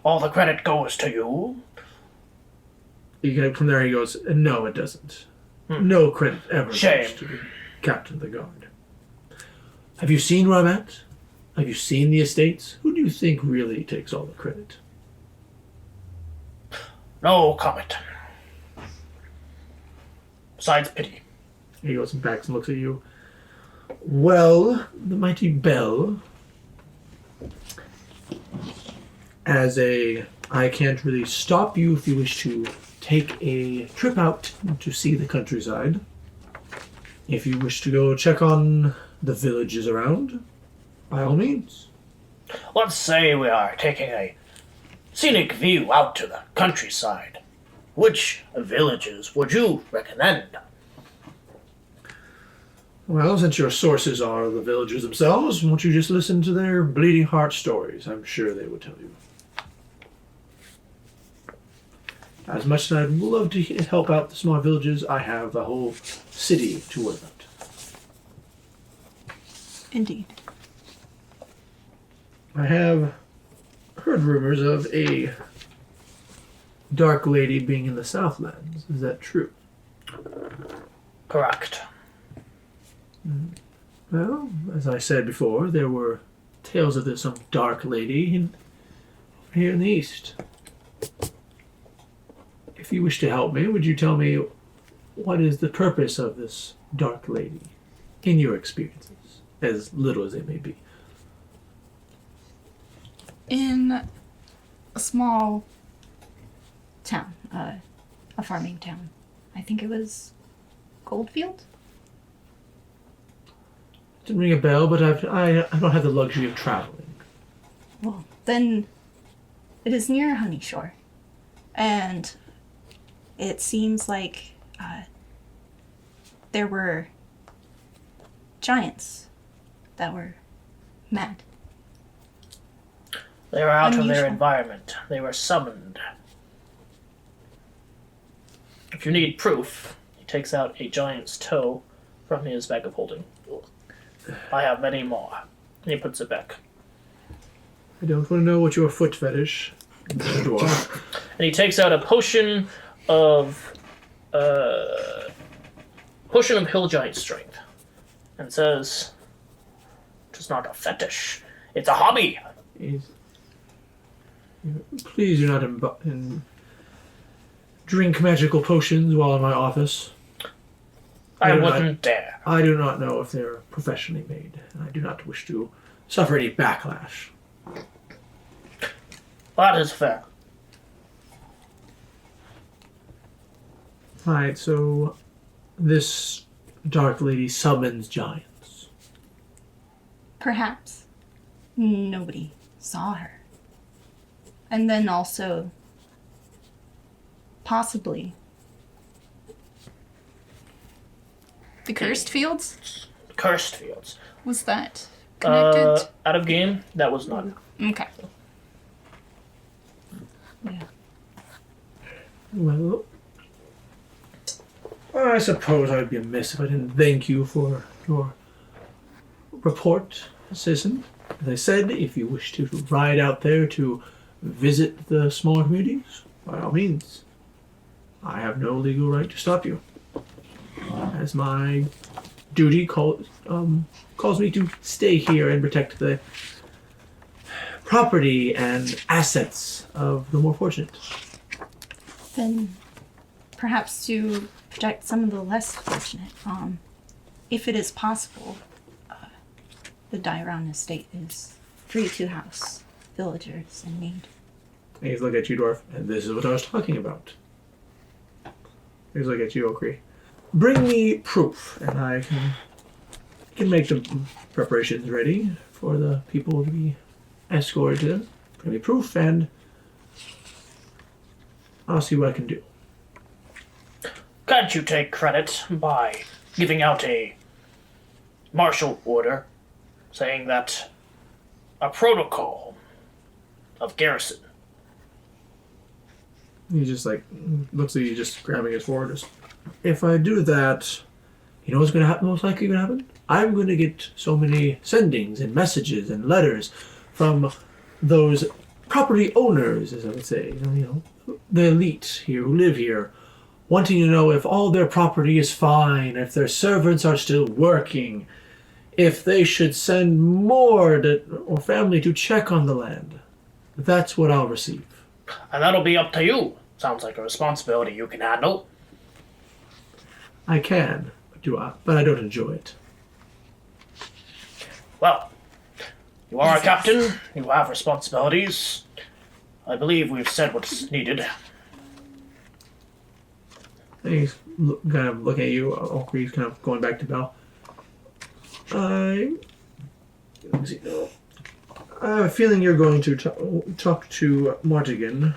All the credit goes to you. From there he goes, no, it doesn't. No credit ever Shame. goes to the captain of the guard. Have you seen where I'm at? Have you seen the estates? Who do you think really takes all the credit? No comment. Besides pity. He goes back and looks at you. Well, the mighty Bell. I can't really stop you if you wish to take a trip out to see the countryside. If you wish to go check on the villages around, by all means. Let's say we are taking a scenic view out to the countryside. Which villages would you recommend? Well, since your sources are the villagers themselves, won't you just listen to their bleeding heart stories? I'm sure they would tell you. As much as I'd love to help out the small villages, I have a whole city to worry about. Indeed. I have heard rumors of a dark lady being in the Southlands. Is that true? Correct. Well, as I said before, there were tales of some dark lady here in the East. If you wish to help me, would you tell me what is the purpose of this dark lady, in your experiences, as little as they may be? In a small town, a farming town. I think it was Goldfield? Didn't ring a bell, but I don't have the luxury of traveling. Well, then it is near Honeyshore. And it seems like there were giants that were mad. They were out of their Unusual. environment. They were summoned. If you need proof, he takes out a giant's toe from his bag of holding. I have many more. And he puts it back. I don't want to know what your foot fetish. Dwarf. And he takes out a potion of hill giant strength, and says, "It's not a fetish. It's a hobby." Please do not drink magical potions while in my office. I wouldn't dare. I do not know if they're professionally made, and I do not wish to suffer any backlash. That is fair. Alright, so this dark lady summons giants. Perhaps. Nobody saw her. And then also, possibly, the Cursed Fields? Cursed fields. Was that connected? Out of game, that was not. Okay. Yeah. Well, I suppose I'd be amiss if I didn't thank you for your report, citizen. As I said, if you wish to ride out there to visit the smaller communities, by all means. I have no legal right to stop you. As my duty calls me to stay here and protect the property and assets of the more fortunate. Then perhaps to protect some of the less fortunate, if it is possible, the Dairon estate is free to house villagers in need. He's look at you, dwarf, and this is what I was talking about. He's look at you, Okri. Bring me proof, and I can make the preparations ready for the people to be escorted. Bring me proof, and I'll see what I can do. Can't you take credit by giving out a martial order saying that a protocol of garrison? He just looks at you, just grabbing his sword. If I do that, you know what's going to happen? Most likely going to happen. I'm going to get so many sendings and messages and letters from those property owners, as I would say, you know, the elite here who live here, wanting to know if all their property is fine, if their servants are still working, if they should send more or family to check on the land. That's what I'll receive. And that'll be up to you. Sounds like a responsibility you can handle. I can, but I don't enjoy it. Well, you are a captain. You have responsibilities. I believe we've said what's needed. And he's kind of looking at you. Okri's kind of going back to Bell. I have a feeling you're going to talk to Martigan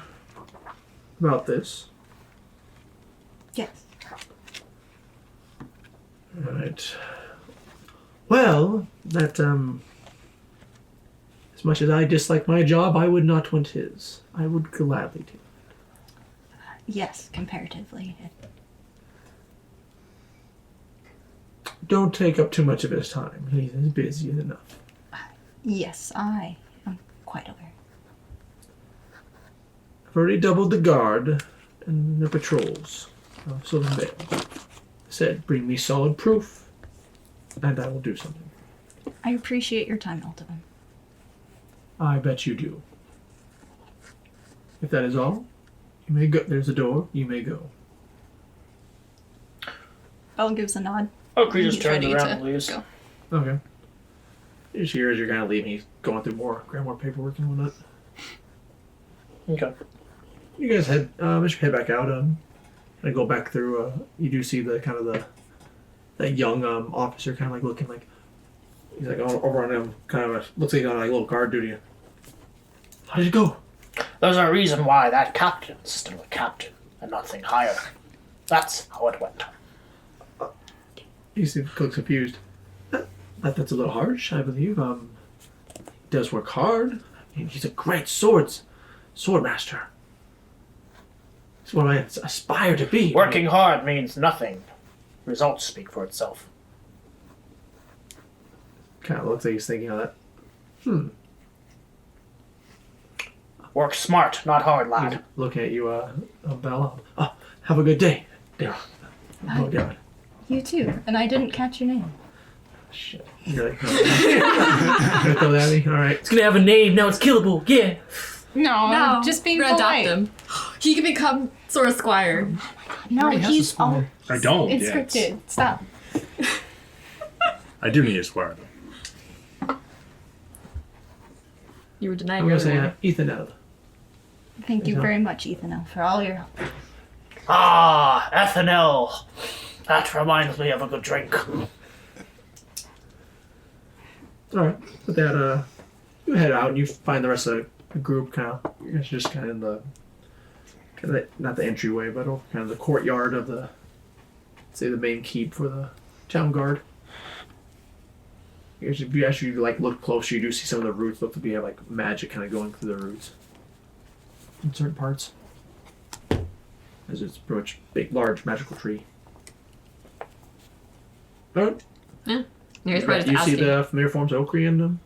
about this. Yes. Alright. Well, that, as much as I dislike my job, I would not want his. I would gladly do it. Yes, comparatively. Don't take up too much of his time. He's busy enough. Yes, I am quite aware. I've already doubled the guard and the patrols of Sylvan Vale. Said, bring me solid proof, and I will do something. I appreciate your time, Alderman. I bet you do. If that is all, you may go. There's a door. You may go. Bell gives a nod. Okri just He's turns ready around to and leaves. go. Okay. You just hear as you're kind of leaving, he's going through grab more paperwork and whatnot. Okay. You guys head, as you head back out, and go back through. You do see the kind of that young officer, kind of like looking like he's like over on him, kind of looks like he's on like a little guard duty. How did it go? There's a reason why that captain's still a captain and nothing higher. That's how it went. You see, looks confused. That's a little harsh, I believe. He does work hard. I mean, he's a great sword master. It's what I aspire to be. Working hard means nothing. Results speak for itself. Kind of looks like he's thinking of that. Work smart, not hard, lad. He's looking at you, Bella. Oh, have a good day, Daryl. Oh, Daryl. You too. And I didn't catch your name. Shit. You're like, gonna throw that at me? All right. It's gonna have a name, now it's killable, yeah. No, No, just being we're gonna polite. adopt him. He can become Sora Squire. No, Already has a he's all. squire. I don't. It's yet. scripted. Stop. I do need a squire though. You were denied I'm your gonna other say one. Ethan L. Thank you Yeah. very much, Ethan, for all your help. Ah, ethanol. That reminds me of a good drink. Alright. With that, you head out and you find the rest of the group kind of, it's just kind of in the, not the entryway, but kind of the courtyard of the, say, the main keep for the town guard. If you actually like look closer, you do see some of the roots look to be like magic kind of going through the roots in certain parts. As it's pretty much big, large magical tree. Alright. Yeah, he's probably just You see asking. the familiar forms of Okri and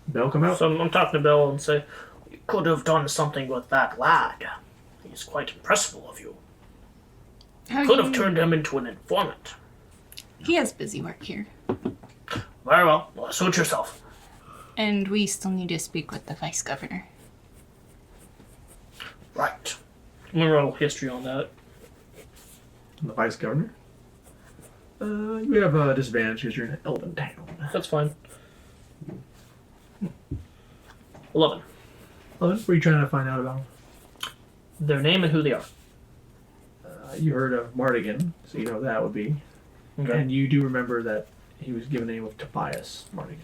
Bell come out. So I'm talking to Bill and say, you could have done something with that lad. He's quite impressive of you. Could have turned him into an informant. He has busy work here. Very well, suit yourself. And we still need to speak with the vice governor. Right. I'm gonna roll history on that. The vice governor. You have a disadvantage because you're in Elven Town. That's fine. 11. 11. What are you trying to find out about? Their name and who they are. You heard of Mardigan, so you know who that would be. Okay. And you do remember that he was given the name of Tobias Mardigan.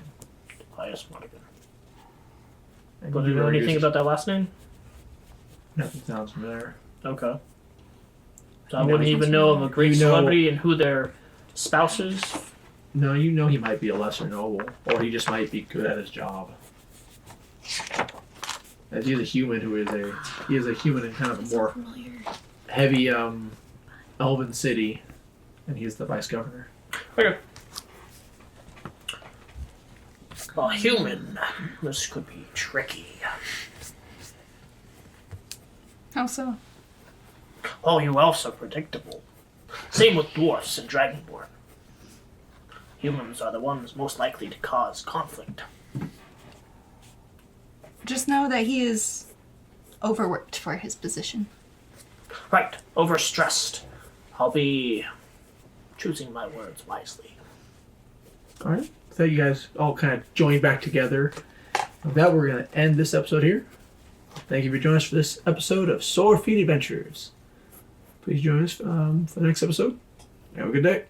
Tobias Mardigan. And But do you know anything about that last name? Nothing sounds familiar. Okay. So I You know wouldn't he- even know of a great you know- celebrity and who their spouse is. No, you know he might be a lesser noble, or he just might be good at his job. As he's a human he is a human in kind of a more heavy elven city, and he's the vice governor. Okay. A human. This could be tricky. How so? Oh, you elves are predictable. Same with dwarfs and dragonborn. Humans are the ones most likely to cause conflict. Just know that he is overworked for his position. Right, overstressed. I'll be choosing my words wisely. Alright, so you guys all kind of join back together. With that, we're going to end this episode here. Thank you for joining us for this episode of Sore Feet Adventures. Please join us for the next episode. Have a good day.